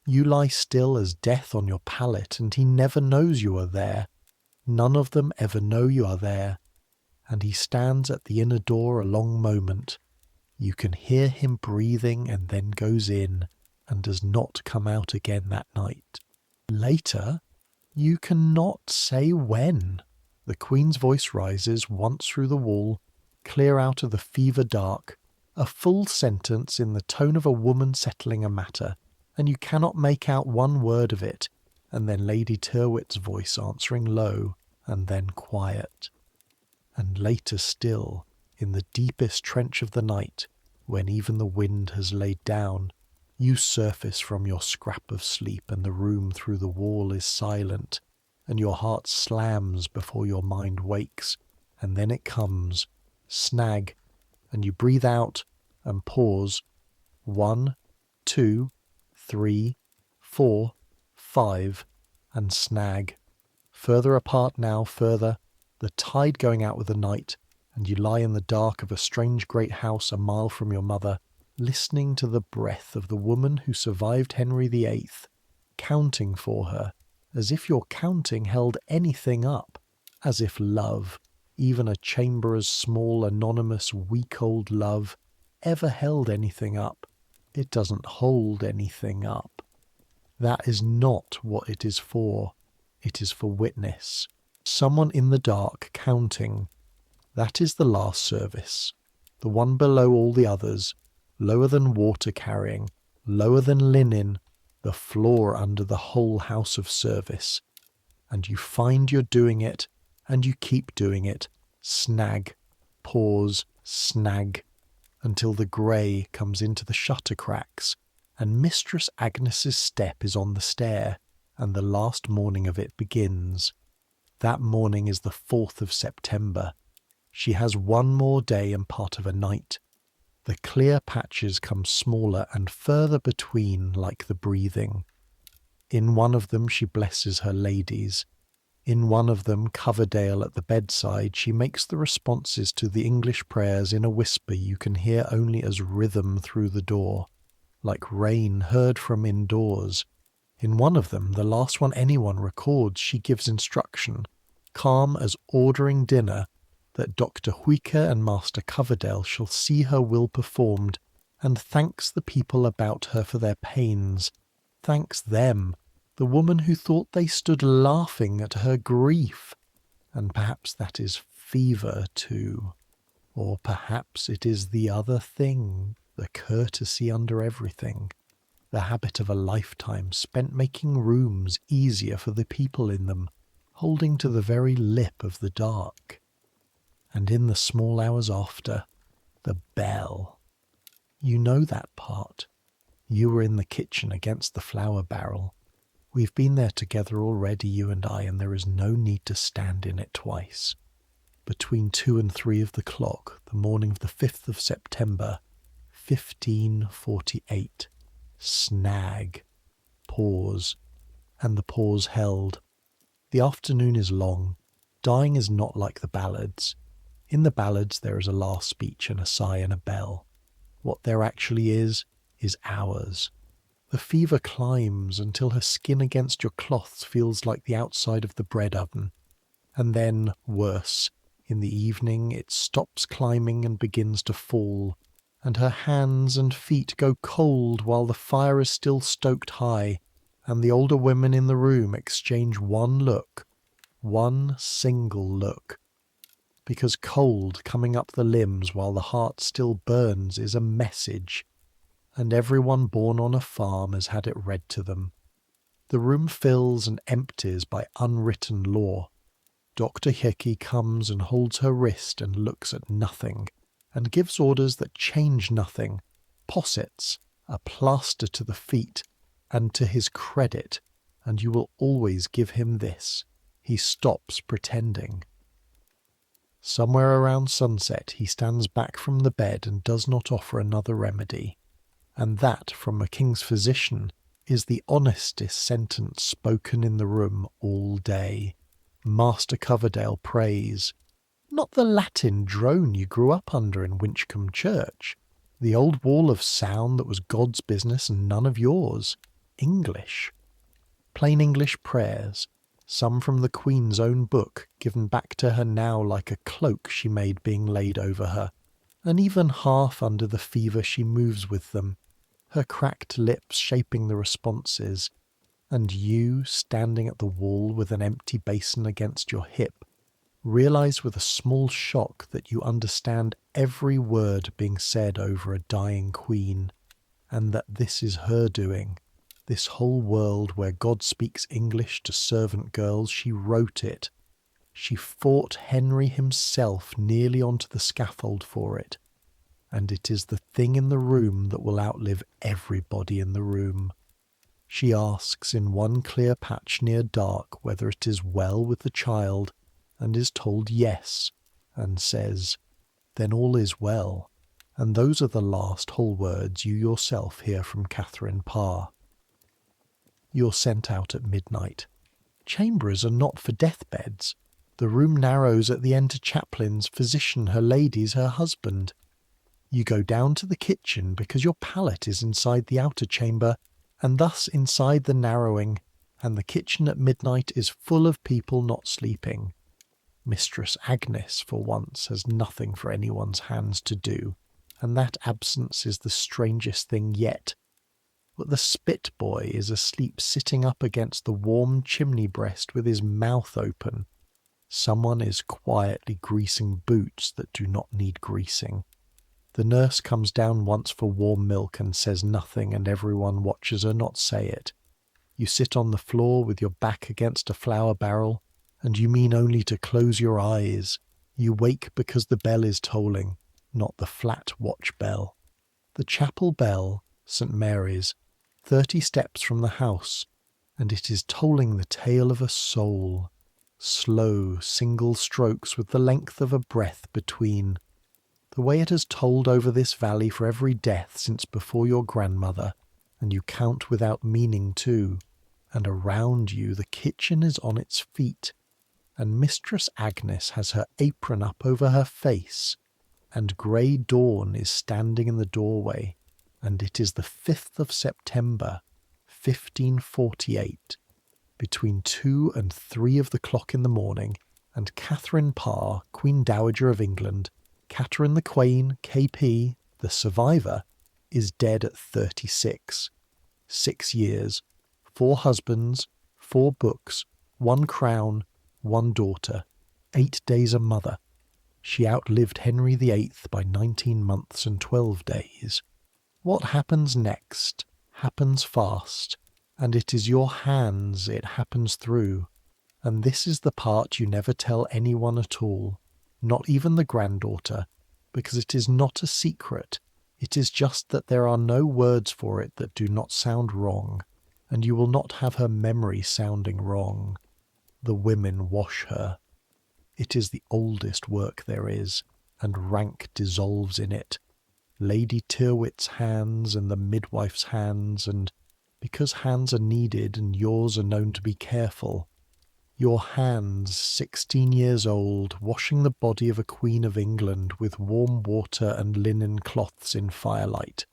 You lie still as death on your pallet, and he never knows you are there. None of them ever know you are there, and he stands at the inner door a long moment. You can hear him breathing and then goes in, and does not come out again that night. Later, you cannot say when. The Queen's voice rises once through the wall, clear out of the fever dark, a full sentence in the tone of a woman settling a matter, and you cannot make out one word of it, and then Lady Tyrwhitt's voice answering low, and then quiet. And later still, in the deepest trench of the night, when even the wind has laid down, you surface from your scrap of sleep, and the room through the wall is silent, and your heart slams before your mind wakes, and then it comes, snag, and you breathe out and pause. 1, 2, 3, 4, 5, and snag. Further apart now, further, the tide going out with the night, and you lie in the dark of a strange great house a mile from your mother, listening to the breath of the woman who survived Henry VIII, counting for her, as if your counting held anything up, as if love, even a chamberer's small, anonymous, week-old love, ever held anything up. It doesn't hold anything up. That is not what it is for. It is for witness. Someone in the dark counting. That is the last service, the one below all the others, lower than water carrying, lower than linen, the floor under the whole house of service. And you find you're doing it, and you keep doing it, snag, pause, snag, until the grey comes into the shutter cracks, and Mistress Agnes's step is on the stair, and the last morning of it begins. That morning is the 4th of September. She has one more day and part of a night. The clear patches come smaller and further between, like the breathing. In one of them she blesses her ladies. In one of them, Coverdale at the bedside, she makes the responses to the English prayers in a whisper you can hear only as rhythm through the door, like rain heard from indoors. In one of them, the last one anyone records, she gives instruction, calm as ordering dinner, that Dr. Huiker and Master Coverdale shall see her will performed, and thanks the people about her for their pains, thanks them, the woman who thought they stood laughing at her grief. And perhaps that is fever too, or perhaps it is the other thing, the courtesy under everything, the habit of a lifetime spent making rooms easier for the people in them, holding to the very lip of the dark. And in the small hours after, the bell. You know that part. You were in the kitchen against the flour barrel. We've been there together already, you and I, and there is no need to stand in it twice. between 2 and 3 of the clock, the morning of the 5th of September, 1548. Snag. Pause. And the pause held. The afternoon is long. Dying is not like the ballads. In the ballads there is a last speech and a sigh and a bell. What there actually is hours. The fever climbs until her skin against your cloths feels like the outside of the bread oven. And then, worse, in the evening it stops climbing and begins to fall, and her hands and feet go cold while the fire is still stoked high, and the older women in the room exchange one look, one single look. Because cold coming up the limbs while the heart still burns is a message, and everyone born on a farm has had it read to them. The room fills and empties by unwritten law. Dr. Hickey comes and holds her wrist and looks at nothing, and gives orders that change nothing, posets, a plaster to the feet, and to his credit, and you will always give him this. He stops pretending. Somewhere around sunset he stands back from the bed and does not offer another remedy. And that, from a king's physician, is the honestest sentence spoken in the room all day. Master Coverdale prays, not the Latin drone you grew up under in Winchcombe Church, the old wall of sound that was God's business and none of yours. English. Plain English prayers, some from the Queen's own book, given back to her now like a cloak she made being laid over her, and even half under the fever she moves with them, her cracked lips shaping the responses, and you, standing at the wall with an empty basin against your hip, realize with a small shock that you understand every word being said over a dying queen, and that this is her doing. This whole world where God speaks English to servant girls, she wrote it. She fought Henry himself nearly onto the scaffold for it. And it is the thing in the room that will outlive everybody in the room. She asks in one clear patch near dark whether it is well with the child, and is told yes, and says, then all is well. And those are the last whole words you yourself hear from Catherine Parr. You're sent out at midnight. Chambers are not for deathbeds. The room narrows at the end to chaplains, physician, her ladies, her husband. You go down to the kitchen because your pallet is inside the outer chamber, and thus inside the narrowing, and the kitchen at midnight is full of people not sleeping. Mistress Agnes, for once, has nothing for anyone's hands to do, and that absence is the strangest thing yet. But the spit boy is asleep sitting up against the warm chimney breast with his mouth open. Someone is quietly greasing boots that do not need greasing. The nurse comes down once for warm milk and says nothing, and everyone watches her not say it. You sit on the floor with your back against a flour barrel, and you mean only to close your eyes. You wake because the bell is tolling, not the flat watch bell. The chapel bell, St. Mary's, 30 steps from the house, and it is tolling the tale of a soul. Slow, single strokes with the length of a breath between. The way it has tolled over this valley for every death since before your grandmother, and you count without meaning too, and around you the kitchen is on its feet, and Mistress Agnes has her apron up over her face, and grey dawn is standing in the doorway, and it is the 5th of September, 1548, between 2 and 3 of the clock in the morning, and Catherine Parr, Queen Dowager of England, Catherine the Queen, KP, the survivor, is dead at 36. 6 years, 4 husbands, 4 books, 1 crown, 1 daughter, 8 days a mother. She outlived Henry VIII by 19 months and 12 days. What happens next happens fast, and it is your hands it happens through, and this is the part you never tell anyone at all. Not even the granddaughter, because it is not a secret. It is just that there are no words for it that do not sound wrong, and you will not have her memory sounding wrong. The women wash her. It is the oldest work there is, and rank dissolves in it. Lady Tyrwhit's hands and the midwife's hands, and because hands are needed and yours are known to be careful, your hands, 16 years old, washing the body of a Queen of England with warm water and linen cloths in firelight.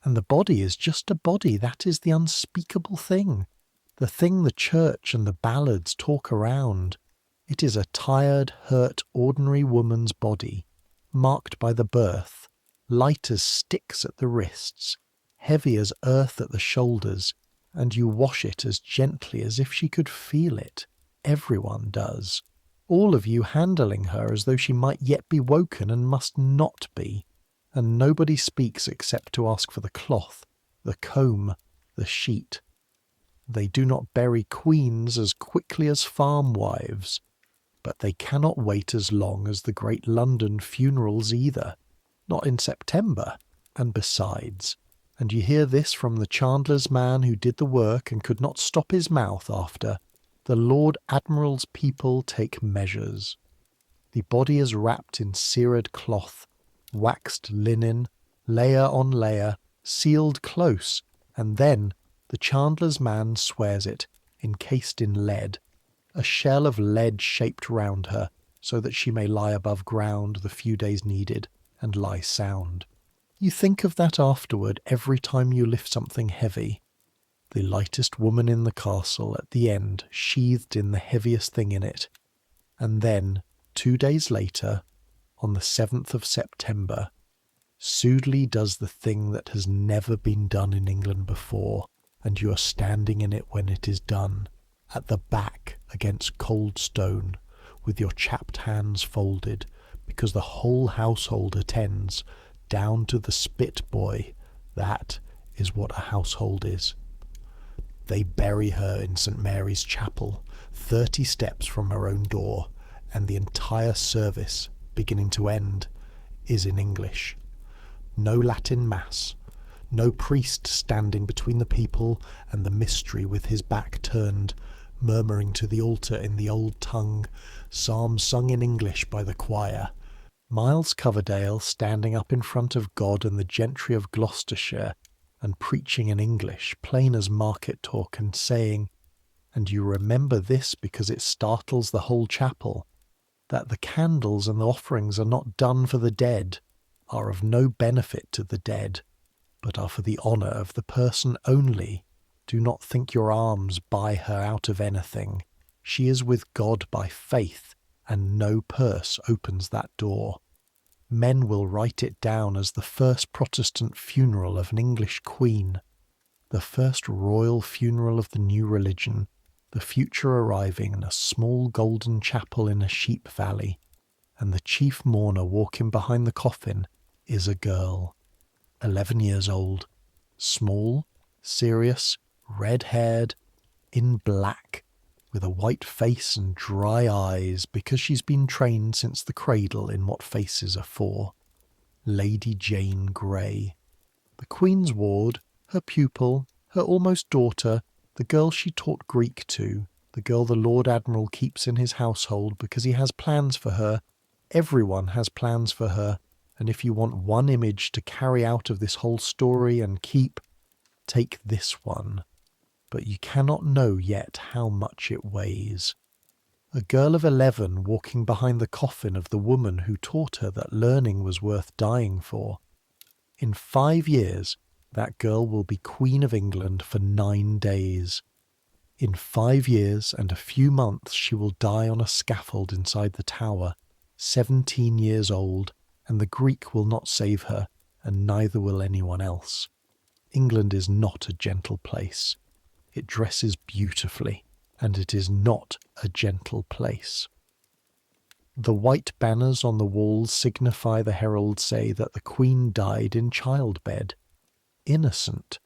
And the body is just a body. That is the unspeakable thing. The thing the church and the ballads talk around. It is a tired, hurt, ordinary woman's body, marked by the birth, light as sticks at the wrists, heavy as earth at the shoulders, and you wash it as gently as if she could feel it. Everyone does. All of you handling her as though she might yet be woken and must not be. And nobody speaks except to ask for the cloth, the comb, the sheet. They do not bury queens as quickly as farm wives, but they cannot wait as long as the great London funerals either, not in September. And besides, and you hear this from the chandler's man who did the work and could not stop his mouth after, the Lord Admiral's people take measures. The body is wrapped in cirrhed cloth, waxed linen, layer on layer, sealed close, and then the chandler's man swears it, encased in lead, a shell of lead shaped round her, so that she may lie above ground the few days needed, and lie sound. You think of that afterward every time you lift something heavy. The lightest woman in the castle at the end sheathed in the heaviest thing in it. And then, 2 days later, on the 7th of September, Sudeley does the thing that has never been done in England before, and you are standing in it when it is done, at the back against cold stone, with your chapped hands folded, because the whole household attends, down to the spit boy. That is what a household is. They bury her in St. Mary's Chapel, 30 steps from her own door, and the entire service, beginning to end, is in English. No Latin Mass, no priest standing between the people and the mystery with his back turned, murmuring to the altar in the old tongue, psalms sung in English by the choir. Miles Coverdale standing up in front of God and the gentry of Gloucestershire, and preaching in English, plain as market talk, and saying, and you remember this because it startles the whole chapel, that the candles and the offerings are not done for the dead, are of no benefit to the dead, but are for the honour of the person only. Do not think your alms buy her out of anything. She is with God by faith, and no purse opens that door. Men will write it down as the first Protestant funeral of an English queen, the first royal funeral of the new religion, the future arriving in a small golden chapel in a sheep valley, and the chief mourner walking behind the coffin is a girl, 11 years old, small, serious, red-haired, in black, with a white face and dry eyes, because she's been trained since the cradle in what faces are for. Lady Jane Grey. The Queen's ward, her pupil, her almost daughter, the girl she taught Greek to, the girl the Lord Admiral keeps in his household because he has plans for her. Everyone has plans for her, and if you want one image to carry out of this whole story and keep, take this one. But you cannot know yet how much it weighs. A girl of 11 walking behind the coffin of the woman who taught her that learning was worth dying for. In 5 years, that girl will be Queen of England for 9 days. In 5 years and a few months she will die on a scaffold inside the Tower, 17 years old, and the Greek will not save her, and neither will anyone else. England is not a gentle place. It dresses beautifully, and it is not a gentle place. The white banners on the walls signify, the heralds say, that the Queen died in childbed. Innocent.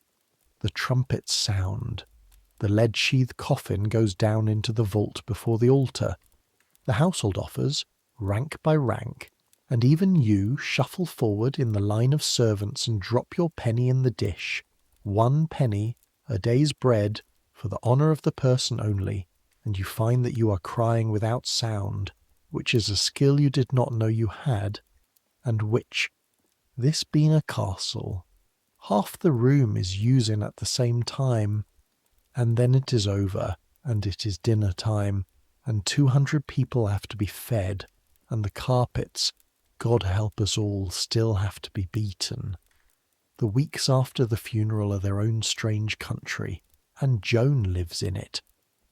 The trumpets sound. The lead-sheathed coffin goes down into the vault before the altar. The household offers, rank by rank, and even you shuffle forward in the line of servants and drop your penny in the dish. 1 penny, a day's bread, for the honour of the person only, and you find that you are crying without sound, which is a skill you did not know you had, and which, this being a castle, half the room is using at the same time, and then it is over, and it is dinner time, and 200 people have to be fed, and the carpets, God help us all, still have to be beaten. The weeks after the funeral are their own strange country, and Joan lives in it,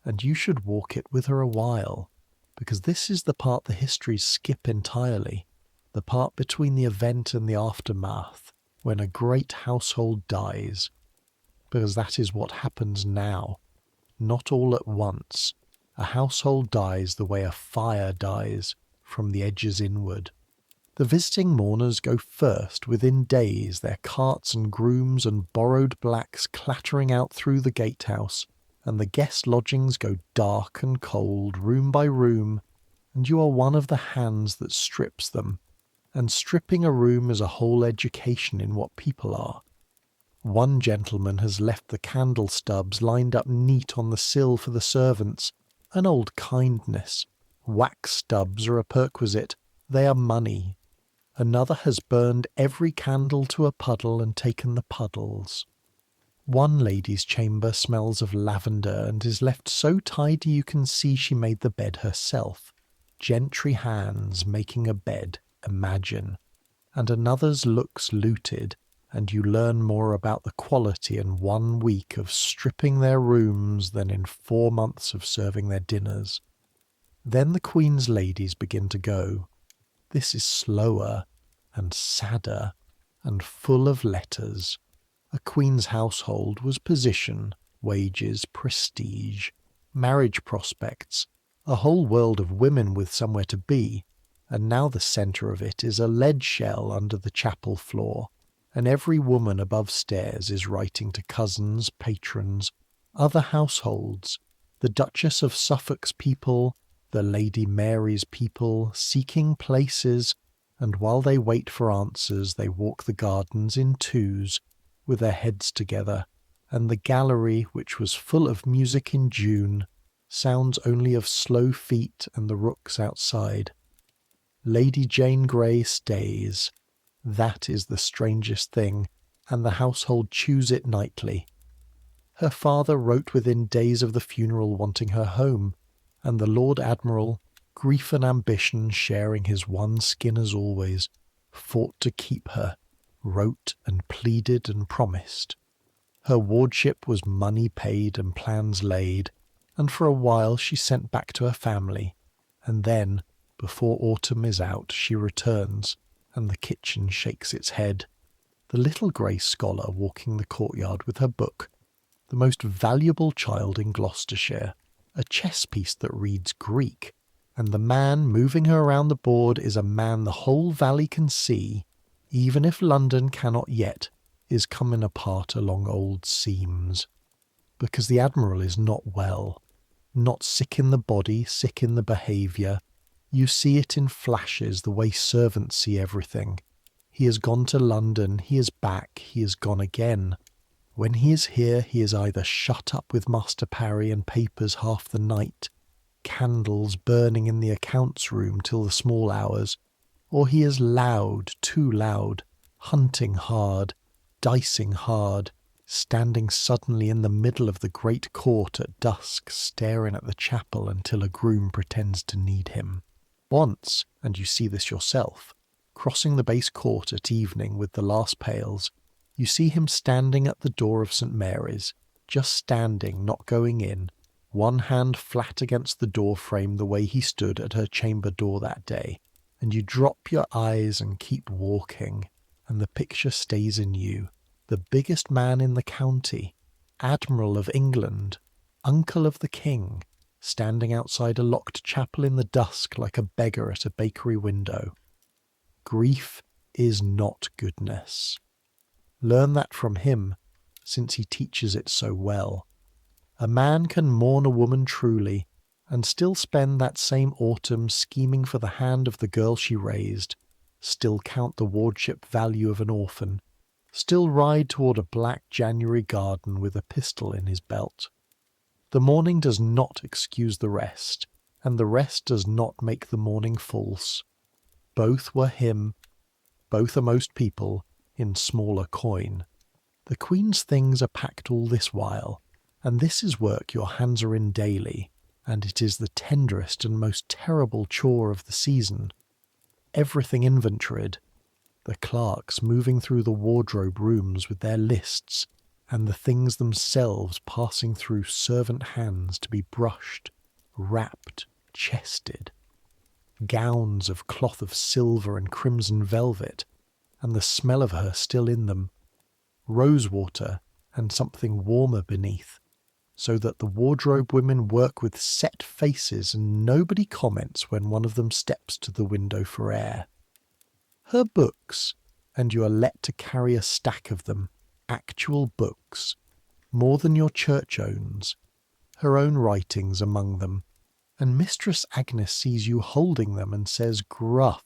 and you should walk it with her a while, because this is the part the histories skip entirely, the part between the event and the aftermath, when a great household dies, because that is what happens now, not all at once. A household dies the way a fire dies, from the edges inward. The visiting mourners go first within days, their carts and grooms and borrowed blacks clattering out through the gatehouse, and the guest lodgings go dark and cold, room by room, and you are one of the hands that strips them, and stripping a room is a whole education in what people are. One gentleman has left the candle stubs lined up neat on the sill for the servants, an old kindness. Wax stubs are a perquisite, they are money. Another has burned every candle to a puddle and taken the puddles. One lady's chamber smells of lavender and is left so tidy you can see she made the bed herself. Gentry hands making a bed, imagine. And another's looks looted, and you learn more about the quality in 1 week of stripping their rooms than in 4 months of serving their dinners. Then the Queen's ladies begin to go. This is slower and sadder and full of letters. A queen's household was position, wages, prestige, marriage prospects, a whole world of women with somewhere to be, and now the centre of it is a lead shell under the chapel floor, and every woman above stairs is writing to cousins, patrons, other households, the Duchess of Suffolk's people, the Lady Mary's people, seeking places, and while they wait for answers they walk the gardens in twos, with their heads together, and the gallery, which was full of music in June, sounds only of slow feet and the rooks outside. Lady Jane Grey stays. That is the strangest thing, and the household chews it nightly. Her father wrote within days of the funeral wanting her home, and the Lord Admiral, grief and ambition sharing his one skin as always, fought to keep her, wrote and pleaded and promised. Her wardship was money paid and plans laid, and for a while she sent back to her family, and then, before autumn is out, she returns, and the kitchen shakes its head. The little grey scholar walking the courtyard with her book, the most valuable child in Gloucestershire, a chess piece that reads Greek, and the man moving her around the board is a man the whole valley can see, even if London cannot yet, is coming apart along old seams. Because the Admiral is not well, not sick in the body, sick in the behaviour. You see it in flashes, the way servants see everything. He has gone to London, he is back, he is gone again. When he is here, he is either shut up with Master Parry and papers half the night, candles burning in the accounts room till the small hours, or he is loud, too loud, hunting hard, dicing hard, standing suddenly in the middle of the great court at dusk, staring at the chapel until a groom pretends to need him. Once, and you see this yourself, crossing the base court at evening with the last pails, you see him standing at the door of St. Mary's, just standing, not going in, one hand flat against the door frame the way he stood at her chamber door that day, and you drop your eyes and keep walking, and the picture stays in you. The biggest man in the county, Admiral of England, uncle of the king, standing outside a locked chapel in the dusk like a beggar at a bakery window. Grief is not goodness. Learn that from him, since he teaches it so well. A man can mourn a woman truly, and still spend that same autumn scheming for the hand of the girl she raised, still count the wardship value of an orphan, still ride toward a black January garden with a pistol in his belt. The mourning does not excuse the rest, and the rest does not make the morning false. Both were him, both are most people, in smaller coin. The Queen's things are packed all this while, and this is work your hands are in daily, and it is the tenderest and most terrible chore of the season. Everything inventoried, the clerks moving through the wardrobe rooms with their lists, and the things themselves passing through servant hands to be brushed, wrapped, chested. Gowns of cloth of silver and crimson velvet, and the smell of her still in them. Rosewater and something warmer beneath, so that the wardrobe women work with set faces and nobody comments when one of them steps to the window for air. Her books, and you are let to carry a stack of them, actual books, more than your church owns, her own writings among them, and Mistress Agnes sees you holding them and says gruff.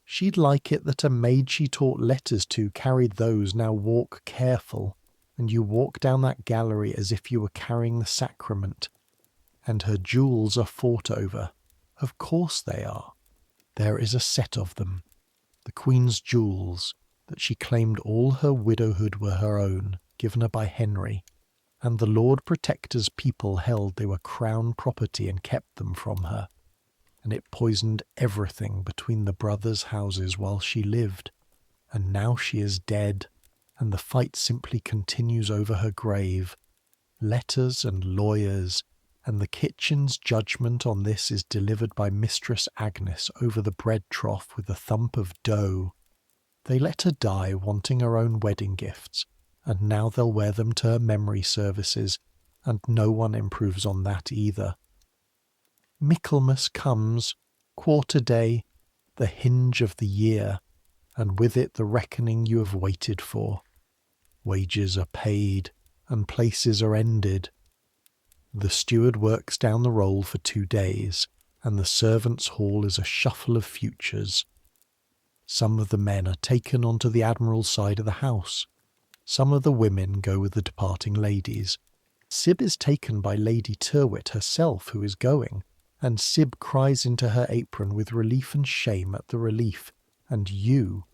She'd like it that a maid she taught letters to carried those, now walk careful, and you walk down that gallery as if you were carrying the sacrament. And her jewels are fought over. Of course they are. There is a set of them. The Queen's jewels, that she claimed all her widowhood were her own, given her by Henry, and the Lord Protector's people held they were crown property and kept them from her, and it poisoned everything between the brothers' houses while she lived, and now she is dead, and the fight simply continues over her grave. Letters and lawyers, and the kitchen's judgment on this is delivered by Mistress Agnes over the bread trough with a thump of dough. They let her die wanting her own wedding gifts, and now they'll wear them to her memory services, and no one improves on that either. Michaelmas comes, quarter day, the hinge of the year, and with it the reckoning you have waited for. Wages are paid, and places are ended. The steward works down the roll for 2 days, and the servants' hall is a shuffle of futures. Some of the men are taken onto the Admiral's side of the house. Some of the women go with the departing ladies. Sib is taken by Lady Tyrwhitt herself, who is going, and Sib cries into her apron with relief and shame at the relief. And you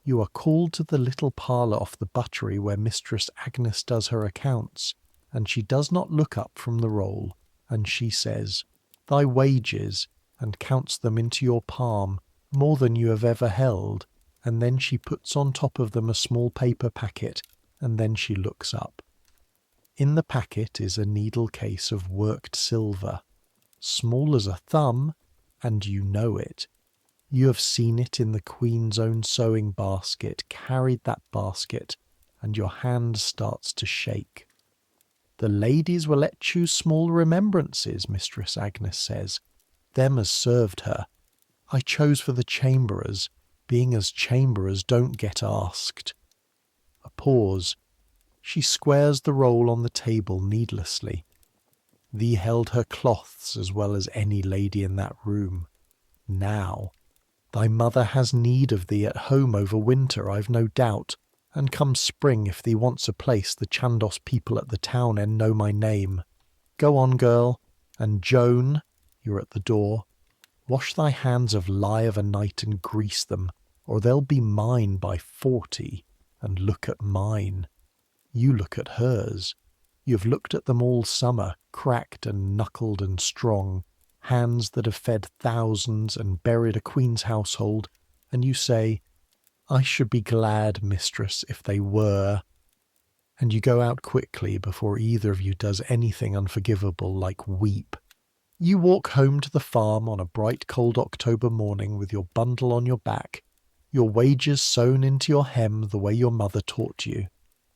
are called to the little parlour off the buttery where Mistress Agnes does her accounts, and she does not look up from the roll, and she says, "Thy wages," and counts them into your palm, more than you have ever held, and then she puts on top of them a small paper packet, and then she looks up. In the packet is a needle case of worked silver, small as a thumb, and you know it. You have seen it in the Queen's own sewing basket, carried that basket, and your hand starts to shake. The ladies will let choose small remembrances, Mistress Agnes says. Them as served her. I chose for the chamberers, being as chamberers don't get asked. A pause. She squares the roll on the table needlessly. Thee held her cloths as well as any lady in that room. Now, thy mother has need of thee at home over winter, I've no doubt, and come spring if thee wants a place the Chandos people at the town end know my name. Go on, girl, and Joan, you're at the door. Wash thy hands of lye of a night and grease them, or they'll be mine by 40, and look at mine. You look at hers. You've looked at them all summer, cracked and knuckled and strong, hands that have fed thousands and buried a queen's household, and you say, I should be glad, mistress, if they were. And you go out quickly before either of you does anything unforgivable like weep. You walk home to the farm on a bright cold October morning with your bundle on your back, your wages sewn into your hem the way your mother taught you,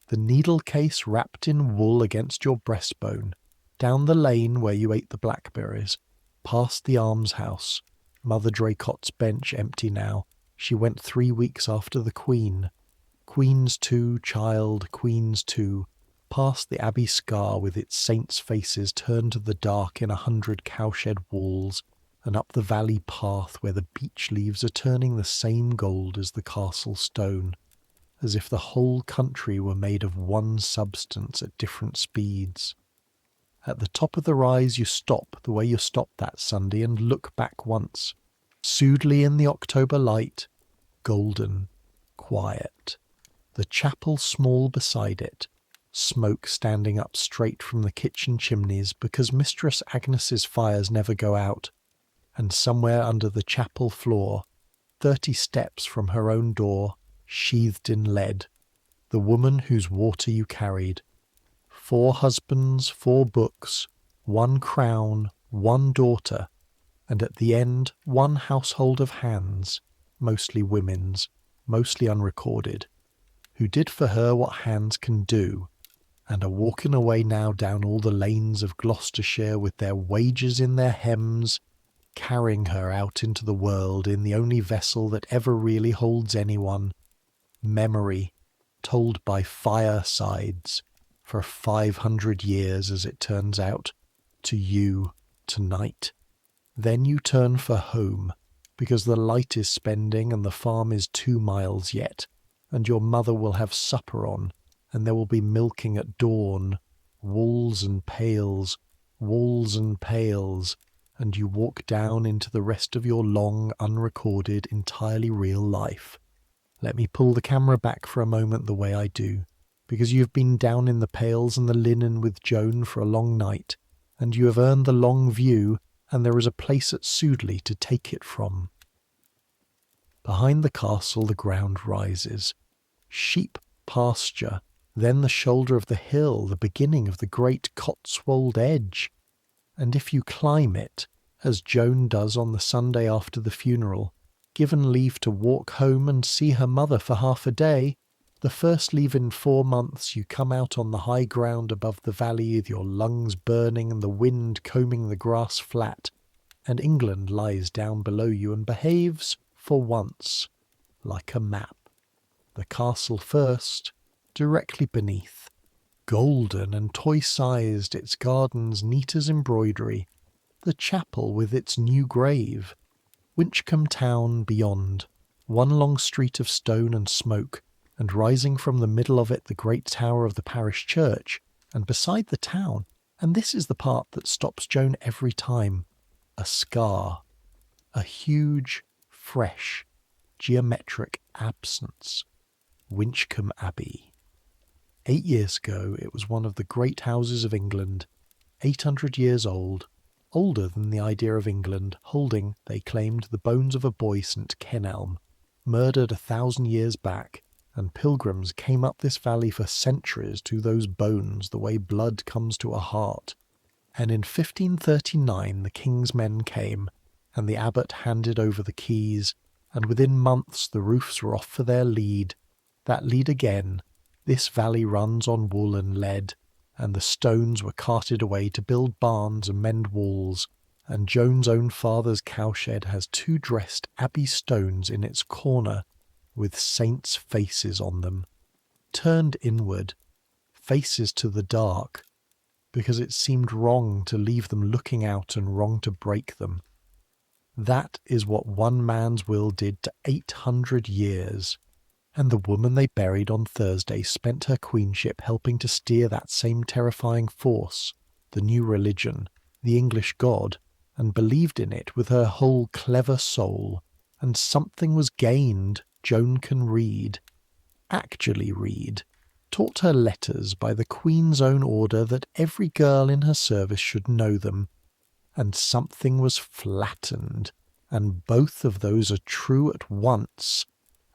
the needle case wrapped in wool against your breastbone, down the lane where you ate the blackberries, past the almshouse, Mother Draycott's bench empty now. She went 3 weeks after the Queen. Queens too, child, queens too, past the Abbey scar with its saints' faces turned to the dark in 100 cowshed walls, and up the valley path where the beech leaves are turning the same gold as the castle stone, as if the whole country were made of one substance at different speeds. At the top of the rise you stop the way you stopped that Sunday and look back once. Sudeley in the October light, golden, quiet. The chapel small beside it, smoke standing up straight from the kitchen chimneys because Mistress Agnes's fires never go out, and somewhere under the chapel floor, 30 steps from her own door, sheathed in lead, the woman whose water you carried. 4 husbands, 4 books, 1 crown, 1 daughter, and at the end 1 household of hands, mostly women's, mostly unrecorded, who did for her what hands can do, and are walking away now down all the lanes of Gloucestershire with their wages in their hems, carrying her out into the world in the only vessel that ever really holds anyone, memory, told by firesides, for 500 years as it turns out, to you tonight. Then you turn for home, because the light is spending and the farm is 2 miles yet, and your mother will have supper on, and there will be milking at dawn, walls and pails, and you walk down into the rest of your long, unrecorded, entirely real life. Let me pull the camera back for a moment the way I do, because you have been down in the pails and the linen with Joan for a long night, and you have earned the long view, and there is a place at Sudeley to take it from. Behind the castle the ground rises. Sheep pasture, then the shoulder of the hill, the beginning of the great Cotswold edge. And if you climb it, as Joan does on the Sunday after the funeral, given leave to walk home and see her mother for half a day, the first leave in 4 months you come out on the high ground above the valley with your lungs burning and the wind combing the grass flat, and England lies down below you and behaves, for once, like a map. The castle first, directly beneath, golden and toy-sized, its gardens neat as embroidery, the chapel with its new grave, Winchcombe town beyond, one long street of stone and smoke, and rising from the middle of it the great tower of the parish church, and beside the town, and this is the part that stops Joan every time, a scar, a huge, fresh, geometric absence, Winchcombe Abbey. 8 years ago it was one of the great houses of England, 800 years old, older than the idea of England, holding, they claimed, the bones of a boy St. Kenelm, murdered 1,000 years back, and pilgrims came up this valley for centuries to those bones the way blood comes to a heart. And in 1539 the king's men came, and the abbot handed over the keys, and within months the roofs were off for their lead. That lead again, this valley runs on wool and lead, and the stones were carted away to build barns and mend walls, and Joan's own father's cowshed has 2 dressed abbey stones in its corner, with saints' faces on them, turned inward, faces to the dark, because it seemed wrong to leave them looking out and wrong to break them. That is what one man's will did to 800 years, and the woman they buried on Thursday spent her queenship helping to steer that same terrifying force, the new religion, the English God, and believed in it with her whole clever soul, and something was gained. Joan can read, actually read, taught her letters by the Queen's own order that every girl in her service should know them, and something was flattened, and both of those are true at once,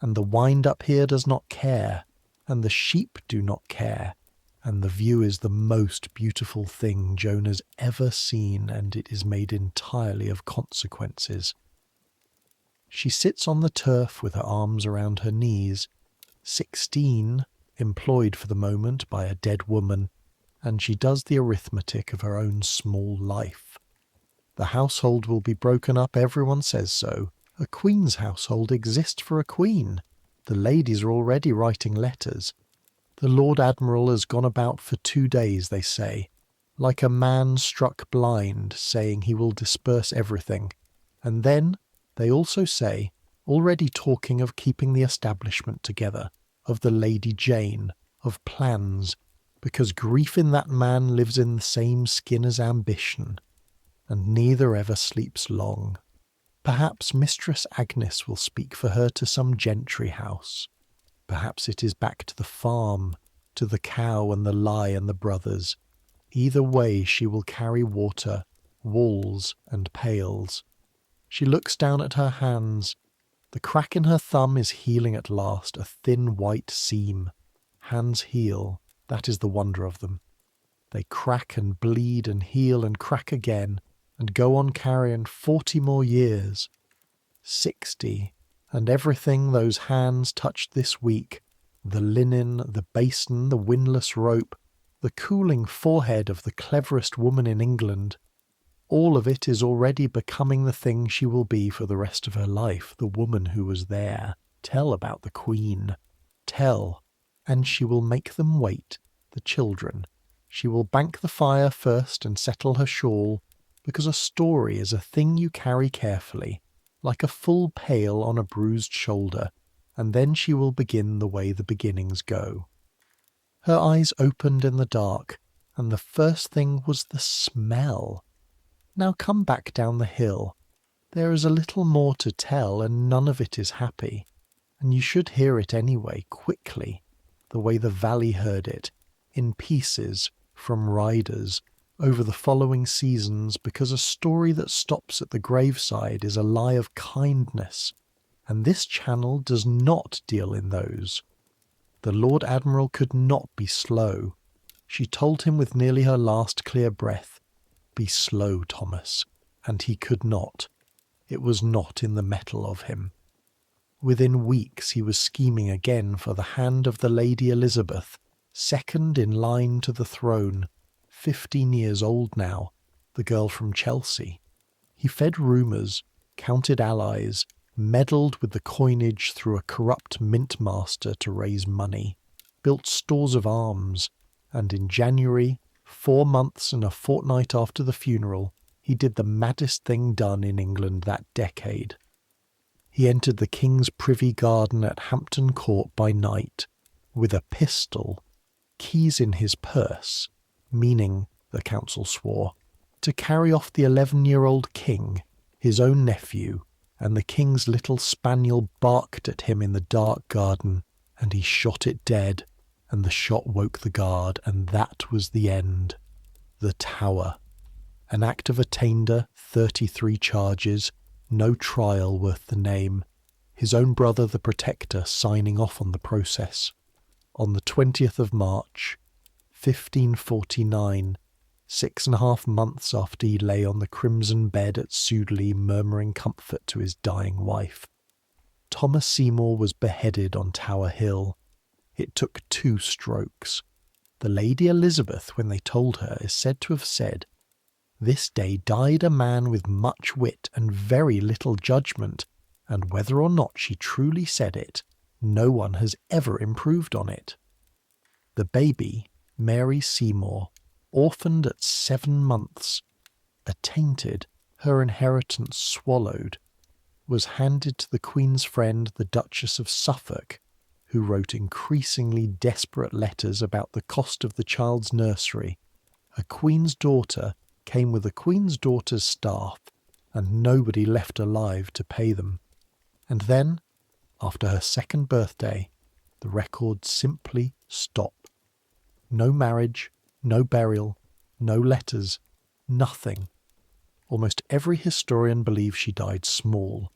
and the wind up here does not care, and the sheep do not care, and the view is the most beautiful thing Joan has ever seen, and it is made entirely of consequences. She sits on the turf with her arms around her knees, 16, employed for the moment by a dead woman, and she does the arithmetic of her own small life. The household will be broken up, everyone says so. A queen's household exists for a queen. The ladies are already writing letters. The Lord Admiral has gone about for 2 days, they say, like a man struck blind, saying he will disperse everything. And then, they also say, already talking of keeping the establishment together, of the Lady Jane, of plans, because grief in that man lives in the same skin as ambition, and neither ever sleeps long. Perhaps Mistress Agnes will speak for her to some gentry house. Perhaps it is back to the farm, to the cow and the lie and the brothers. Either way she will carry water, walls and pails. She looks down at her hands. The crack in her thumb is healing at last, a thin white seam. Hands heal, that is the wonder of them. They crack and bleed and heal and crack again, and go on carrying 40 more years. 60, and everything those hands touched this week, the linen, the basin, the windlass rope, the cooling forehead of the cleverest woman in England, all of it is already becoming the thing she will be for the rest of her life, the woman who was there. Tell about the Queen. Tell, and she will make them wait, the children. She will bank the fire first and settle her shawl, because a story is a thing you carry carefully, like a full pail on a bruised shoulder, and then she will begin the way the beginnings go. Her eyes opened in the dark, and the first thing was the smell. Now come back down the hill. There is a little more to tell, and none of it is happy, and you should hear it anyway, quickly, the way the valley heard it, in pieces, from riders, over the following seasons, because a story that stops at the graveside is a lie of kindness, and this channel does not deal in those. The Lord Admiral could not be slow. She told him with nearly her last clear breath, "Be slow, Thomas," and he could not. It was not in the mettle of him. Within weeks he was scheming again for the hand of the Lady Elizabeth, second in line to the throne, 15 years old now, the girl from Chelsea. He fed rumours, counted allies, meddled with the coinage through a corrupt mint master to raise money, built stores of arms, and in January, 4 months and a fortnight after the funeral, he did the maddest thing done in England that decade. He entered the King's privy garden at Hampton Court by night, with a pistol, keys in his purse, meaning, the council swore, to carry off the 11-year-old king, his own nephew, and the king's little spaniel barked at him in the dark garden, and he shot it dead, and the shot woke the guard, and that was the end. The Tower. An act of attainder, 33 charges, no trial worth the name, his own brother the Protector signing off on the process. On the 20th of March, 1549, 6.5 months after he lay on the crimson bed at Sudeley murmuring comfort to his dying wife, Thomas Seymour was beheaded on Tower Hill. It took 2 strokes. The Lady Elizabeth, when they told her, is said to have said, "This day died a man with much wit and very little judgment, and whether or not she truly said it, no one has ever improved on it." The baby, Mary Seymour, orphaned at 7 months, attainted, her inheritance swallowed, was handed to the Queen's friend the Duchess of Suffolk, who wrote increasingly desperate letters about the cost of the child's nursery. A Queen's daughter came with a Queen's daughter's staff, and nobody left alive to pay them. And then, after her 2nd birthday, the record simply stopped. No marriage, no burial, no letters, nothing. Almost every historian believes she died small,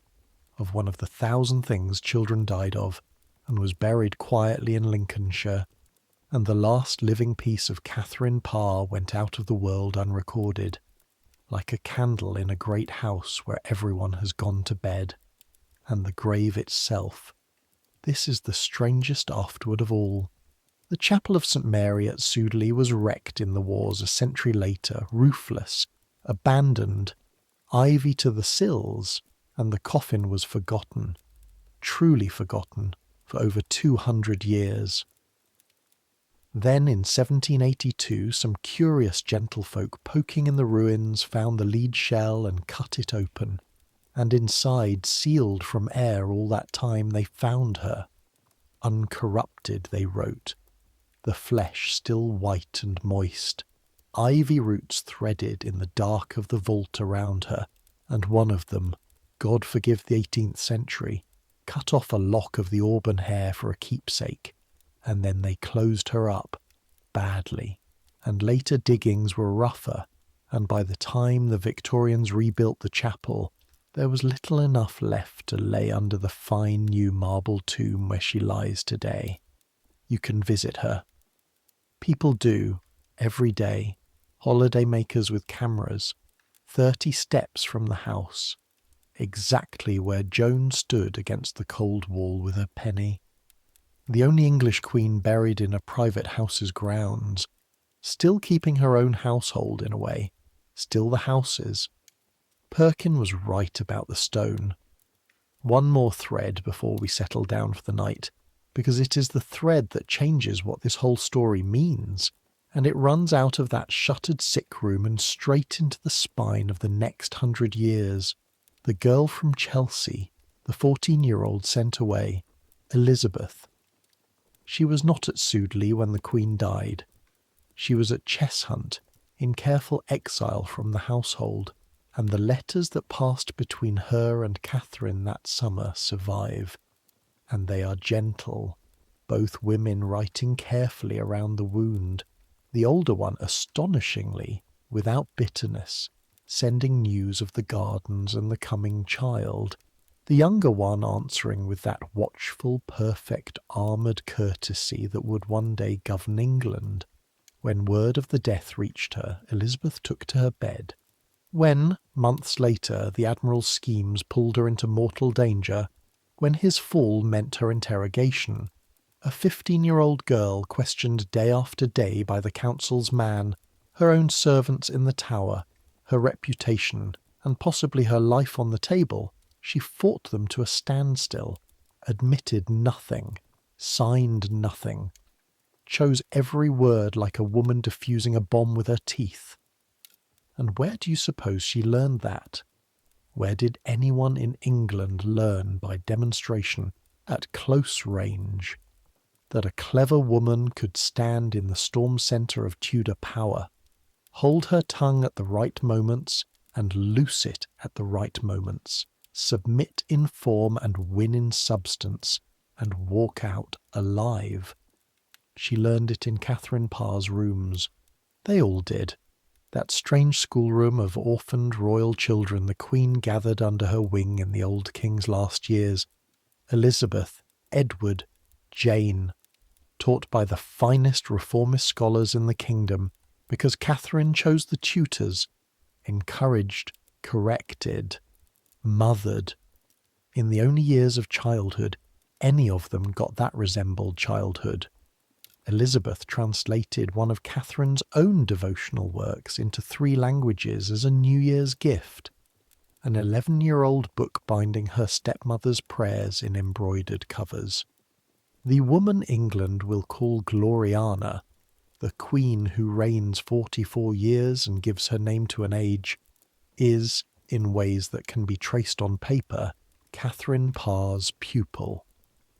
of one of the 1,000 things children died of, and was buried quietly in Lincolnshire, and the last living piece of Catherine Parr went out of the world unrecorded, like a candle in a great house where everyone has gone to bed, and the grave itself. This is the strangest afterward of all. The chapel of St. Mary at Sudeley was wrecked in the wars a century later, roofless, abandoned, ivy to the sills, and the coffin was forgotten, truly forgotten, for over 200 years. Then in 1782 some curious gentlefolk poking in the ruins found the lead shell and cut it open, and inside, sealed from air all that time, they found her. Uncorrupted, they wrote. the flesh still white and moist, ivy roots threaded in the dark of the vault around her, and one of them, God forgive the 18th century, cut off a lock of the auburn hair for a keepsake, and then they closed her up, badly, and later diggings were rougher, and by the time the Victorians rebuilt the chapel, there was little enough left to lay under the fine new marble tomb where she lies today. You can visit her. People do, every day, holidaymakers with cameras, 30 steps from the house, exactly where Joan stood against the cold wall with her penny. The only English queen buried in a private house's grounds, still keeping her own household in a way, still the house's. Perkin was right about the stone. One more thread before we settle down for the night, because it is the thread that changes what this whole story means, and it runs out of that shuttered sick room and straight into the spine of the next 100 years. The girl from Chelsea, the 14-year-old sent away, Elizabeth. She was not at Sudeley when the Queen died. She was at Cheshunt, in careful exile from the household, and the letters that passed between her and Catherine that summer survive. And they are gentle, both women writing carefully around the wound, the older one astonishingly, without bitterness, sending news of the gardens and the coming child, the younger one answering with that watchful, perfect, armoured courtesy that would one day govern England. When word of the death reached her, Elizabeth took to her bed. When, months later, the Admiral's schemes pulled her into mortal danger, when his fall meant her interrogation, a 15-year-old girl questioned day after day by the council's man, her own servants in the Tower, her reputation, and possibly her life on the table, she fought them to a standstill, admitted nothing, signed nothing, chose every word like a woman diffusing a bomb with her teeth. And where do you suppose she learned that? Where did anyone in England learn by demonstration, at close range, that a clever woman could stand in the storm centre of Tudor power, hold her tongue at the right moments and loose it at the right moments, submit in form and win in substance, and walk out alive? She learned it in Catherine Parr's rooms. They all did. That strange schoolroom of orphaned royal children the Queen gathered under her wing in the old king's last years. Elizabeth, Edward, Jane, taught by the finest reformist scholars in the kingdom, because Catherine chose the tutors, encouraged, corrected, mothered. In the only years of childhood, any of them got that resembled childhood. Elizabeth translated one of Catherine's own devotional works into 3 languages as a New Year's gift, an 11-year-old book binding her stepmother's prayers in embroidered covers. The woman England will call Gloriana, the queen who reigns 44 years and gives her name to an age, is, in ways that can be traced on paper, Catherine Parr's pupil.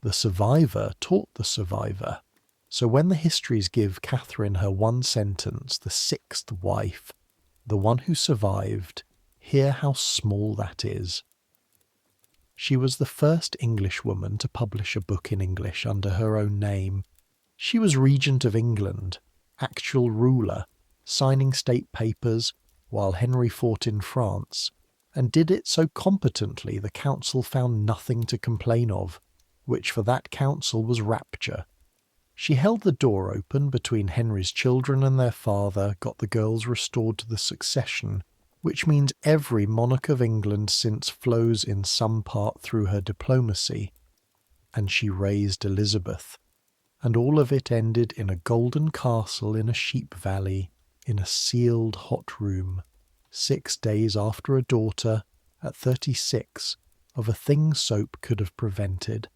The survivor taught the survivor. So when the histories give Catherine her one sentence, the 6th wife, the one who survived, hear how small that is. She was the first English woman to publish a book in English under her own name. She was Regent of England, actual ruler, signing state papers while Henry fought in France, and did it so competently the council found nothing to complain of, which for that council was rapture. She held the door open between Henry's children and their father, got the girls restored to the succession, which means every monarch of England since flows in some part through her diplomacy, and she raised Elizabeth, and all of it ended in a golden castle in a sheep valley, in a sealed hot room, 6 days after a daughter, at 36, of a thing soap could have prevented,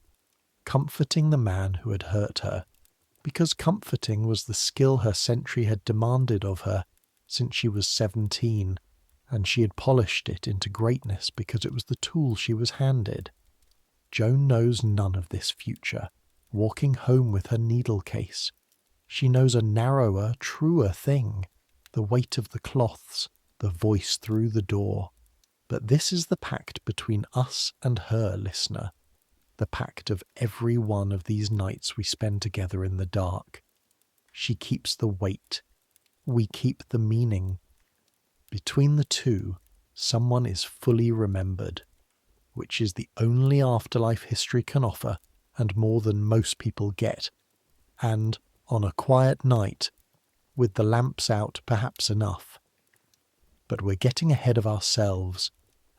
comforting the man who had hurt her, because comforting was the skill her century had demanded of her since she was 17, and she had polished it into greatness because it was the tool she was handed. Joan knows none of this future, walking home with her needle case. She knows a narrower, truer thing, the weight of the cloths, the voice through the door. But this is the pact between us and her, listener, the pact of every one of these nights we spend together in the dark. She keeps the weight, we keep the meaning. Between the two, someone is fully remembered, which is the only afterlife history can offer, and more than most people get. And, on a quiet night, with the lamps out, perhaps enough. But we're getting ahead of ourselves,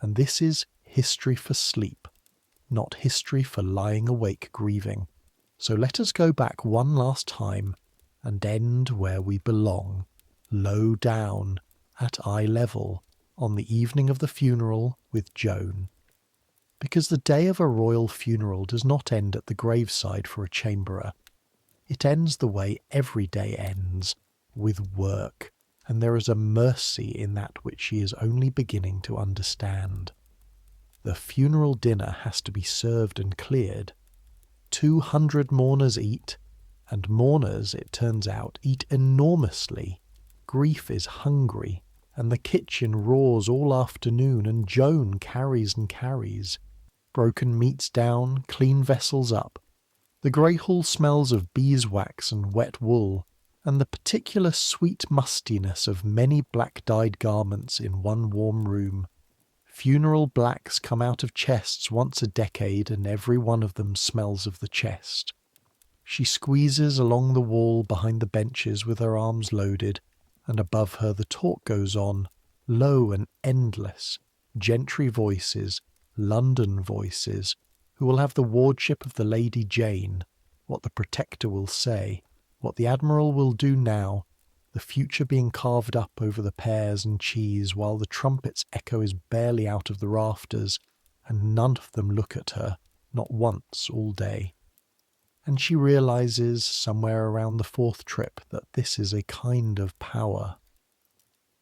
and this is history for sleep, not history for lying awake grieving. So let us go back one last time and end where we belong, low down, at eye level, on the evening of the funeral with Joan. Because the day of a royal funeral does not end at the graveside for a chamberer. It ends the way every day ends, with work, and there is a mercy in that which she is only beginning to understand. The funeral dinner has to be served and cleared. 200 mourners eat, and mourners, it turns out, eat enormously. Grief is hungry, and the kitchen roars all afternoon, and Joan carries and carries. Broken meats down, clean vessels up. The grey hall smells of beeswax and wet wool, and the particular sweet mustiness of many black-dyed garments in one warm room. Funeral blacks come out of chests once a decade, and every one of them smells of the chest. She squeezes along the wall behind the benches with her arms loaded, and above her the talk goes on, low and endless, gentry voices, London voices, who will have the wardship of the Lady Jane, what the Protector will say, what the Admiral will do now, the future being carved up over the pears and cheese while the trumpet's echo is barely out of the rafters, and none of them look at her, not once all day. And she realizes, somewhere around the fourth trip, that this is a kind of power.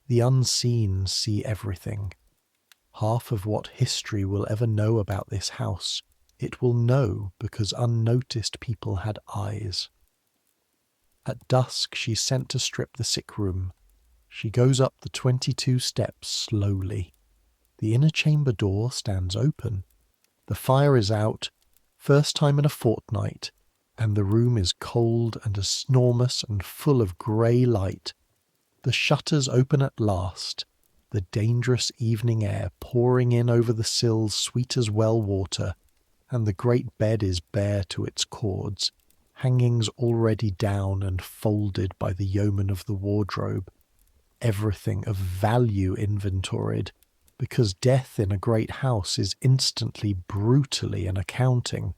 The unseen see everything. Half of what history will ever know about this house, it will know because unnoticed people had eyes. At dusk she's sent to strip the sick room. She goes up the 22 steps slowly. The inner chamber door stands open. The fire is out, first time in a fortnight, and the room is cold and enormous and full of grey light. The shutters open at last, the dangerous evening air pouring in over the sills sweet as well water, and the great bed is bare to its cords, hangings already down and folded by the yeoman of the wardrobe, everything of value inventoried, because death in a great house is instantly brutally an accounting.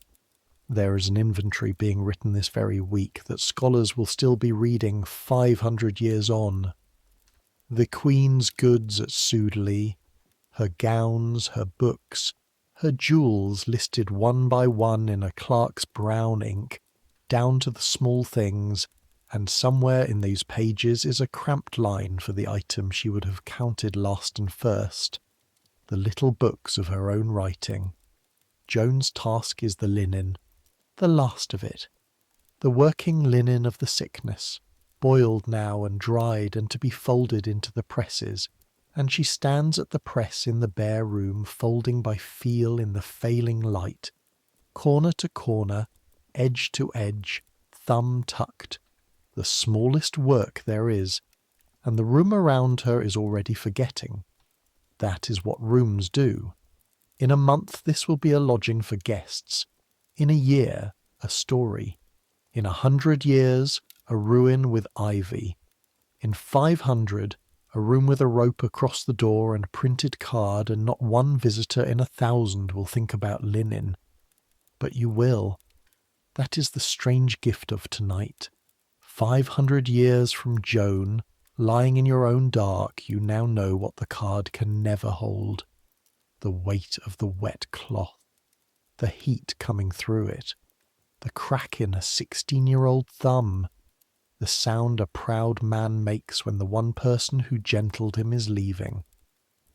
There is an inventory being written this very week that scholars will still be reading 500 years on. The Queen's goods at Sudeley, her gowns, her books, her jewels listed one by one in a clerk's brown ink, down to the small things, and somewhere in these pages is a cramped line for the item she would have counted last and first, the little books of her own writing. Joan's task is the linen, the last of it, the working linen of the sickness, boiled now and dried and to be folded into the presses, and she stands at the press in the bare room folding by feel in the failing light, corner to corner, edge to edge, thumb tucked, the smallest work there is, and the room around her is already forgetting. That is what rooms do. In a month this will be a lodging for guests. In a year, a story. In 100 years, a ruin with ivy. In 500, a room with a rope across the door and printed card, and not one visitor in 1,000 will think about linen. But you will. That is the strange gift of tonight. 500 years from Joan, lying in your own dark, you now know what the card can never hold. The weight of the wet cloth, the heat coming through it, the crack in a 16-year-old thumb, the sound a proud man makes when the one person who gentled him is leaving,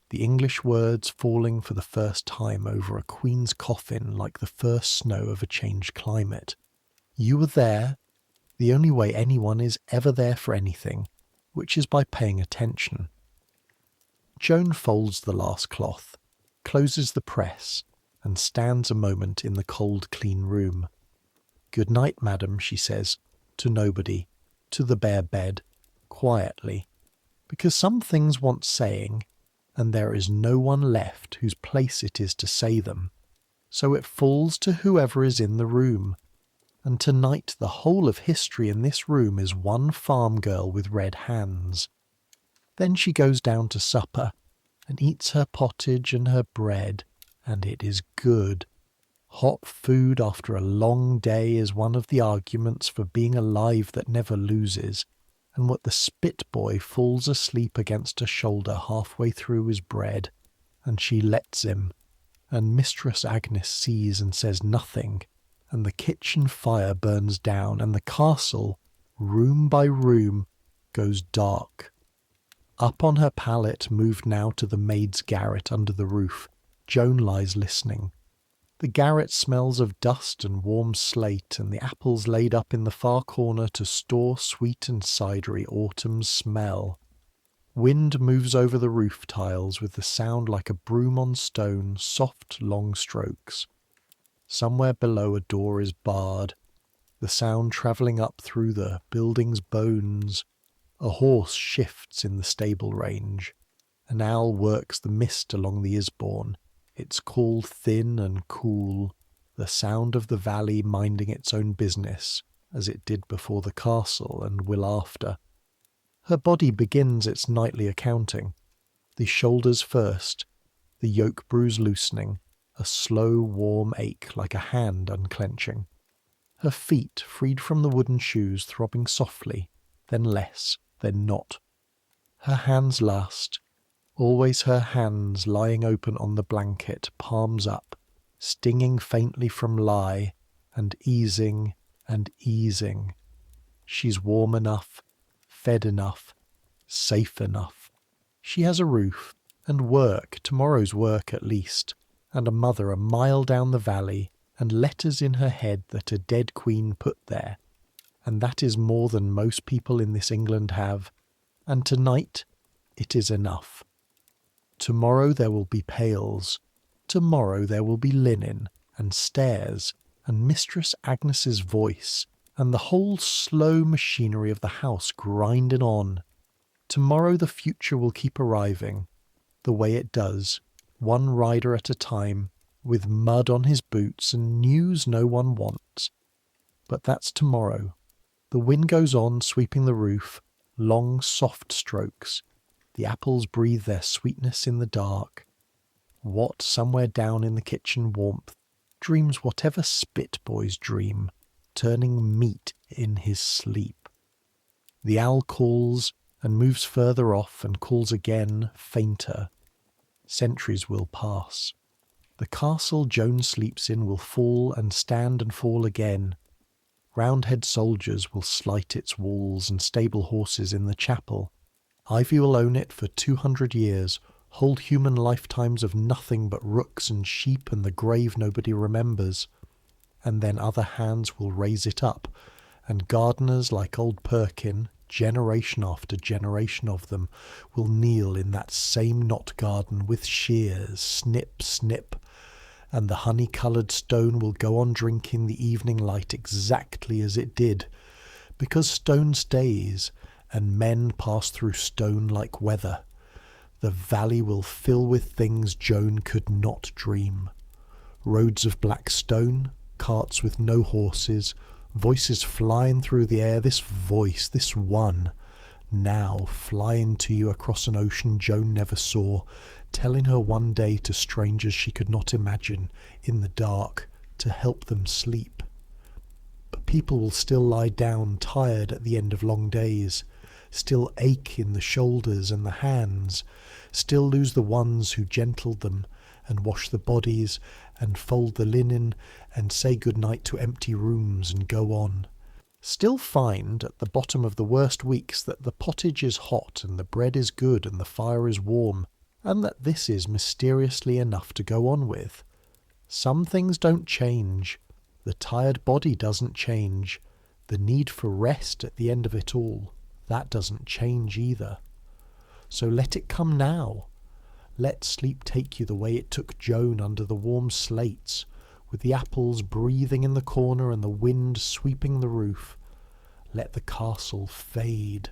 the English words falling for the first time over a queen's coffin like the first snow of a changed climate. You were there, The only way anyone is ever there for anything, which is by paying attention. Joan folds the last cloth, closes the press, and stands a moment in the cold, clean room. "Good night, madam," she says, to nobody, to the bare bed, quietly, because some things want saying, and there is no one left whose place it is to say them, so it falls to whoever is in the room, and tonight the whole of history in this room is one farm girl with red hands. Then she goes down to supper, and eats her pottage and her bread, and it is good. Hot food after a long day is one of the arguments for being alive that never loses, and what the spit boy falls asleep against her shoulder halfway through his bread, and she lets him, and Mistress Agnes sees and says nothing, and the kitchen fire burns down, and the castle, room by room, goes dark. Up on her pallet, moved now to the maid's garret under the roof, Joan lies listening. The garret smells of dust and warm slate, and the apples laid up in the far corner to store sweet and cidery autumn's smell. Wind moves over the roof tiles with the sound like a broom on stone, soft long strokes. Somewhere below a door is barred, the sound travelling up through the building's bones. A horse shifts in the stable range. An owl works the mist along the Isbourne, its call thin and cool, the sound of the valley minding its own business, as it did before the castle and will after. Her body begins its nightly accounting. The shoulders first, the yoke bruise loosening, a slow warm ache like a hand unclenching. Her feet, freed from the wooden shoes, throbbing softly, then less, then not. Her hands last, always her hands lying open on the blanket, palms up, stinging faintly from lie, and easing and easing. She's warm enough, fed enough, safe enough. She has a roof, and work, tomorrow's work at least, and a mother a mile down the valley, and letters in her head that a dead queen put there, and that is more than most people in this England have, and tonight it is enough. Tomorrow there will be pails, tomorrow there will be linen, and stairs, and Mistress Agnes's voice, and the whole slow machinery of the house grinding on. Tomorrow the future will keep arriving, the way it does, one rider at a time, with mud on his boots and news no one wants. But that's tomorrow. The wind goes on, sweeping the roof, long soft strokes. The apples breathe their sweetness in the dark. What, somewhere down in the kitchen warmth, dreams whatever spit boys dream, turning meat in his sleep. The owl calls, and moves further off, and calls again, fainter. Centuries will pass. The castle Joan sleeps in will fall and stand and fall again. Roundhead soldiers will slight its walls, and stable horses in the chapel. Ivy will own it for 200 years, hold human lifetimes of nothing but rooks and sheep and the grave nobody remembers. And then other hands will raise it up, and gardeners like old Perkin, generation after generation of them, will kneel in that same knot garden with shears, snip, snip, and the honey-coloured stone will go on drinking the evening light exactly as it did, because stone stays, and men pass through stone like weather. The valley will fill with things Joan could not dream. Roads of black stone, carts with no horses, voices flying through the air, this voice, this one, now flying to you across an ocean Joan never saw, telling her one day to strangers she could not imagine, in the dark, to help them sleep. But people will still lie down tired at the end of long days, still ache in the shoulders and the hands, still lose the ones who gentled them, and wash the bodies, and fold the linen, and say good night to empty rooms, and go on. Still find at the bottom of the worst weeks that the pottage is hot, and the bread is good, and the fire is warm, and that this is mysteriously enough to go on with. Some things don't change. The tired body doesn't change. The need for rest at the end of it all, that doesn't change either. So let it come now. Let sleep take you the way it took Joan under the warm slates, with the apples breathing in the corner and the wind sweeping the roof. Let the castle fade.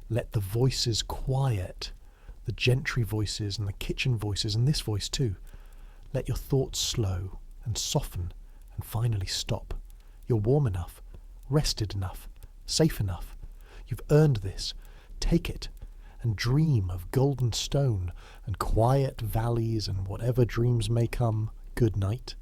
Let the voices quiet, the gentry voices and the kitchen voices and this voice too. Let your thoughts slow and soften and finally stop. You're warm enough, rested enough, safe enough. You've earned this. Take it and dream of golden stone and quiet valleys and whatever dreams may come. Good night.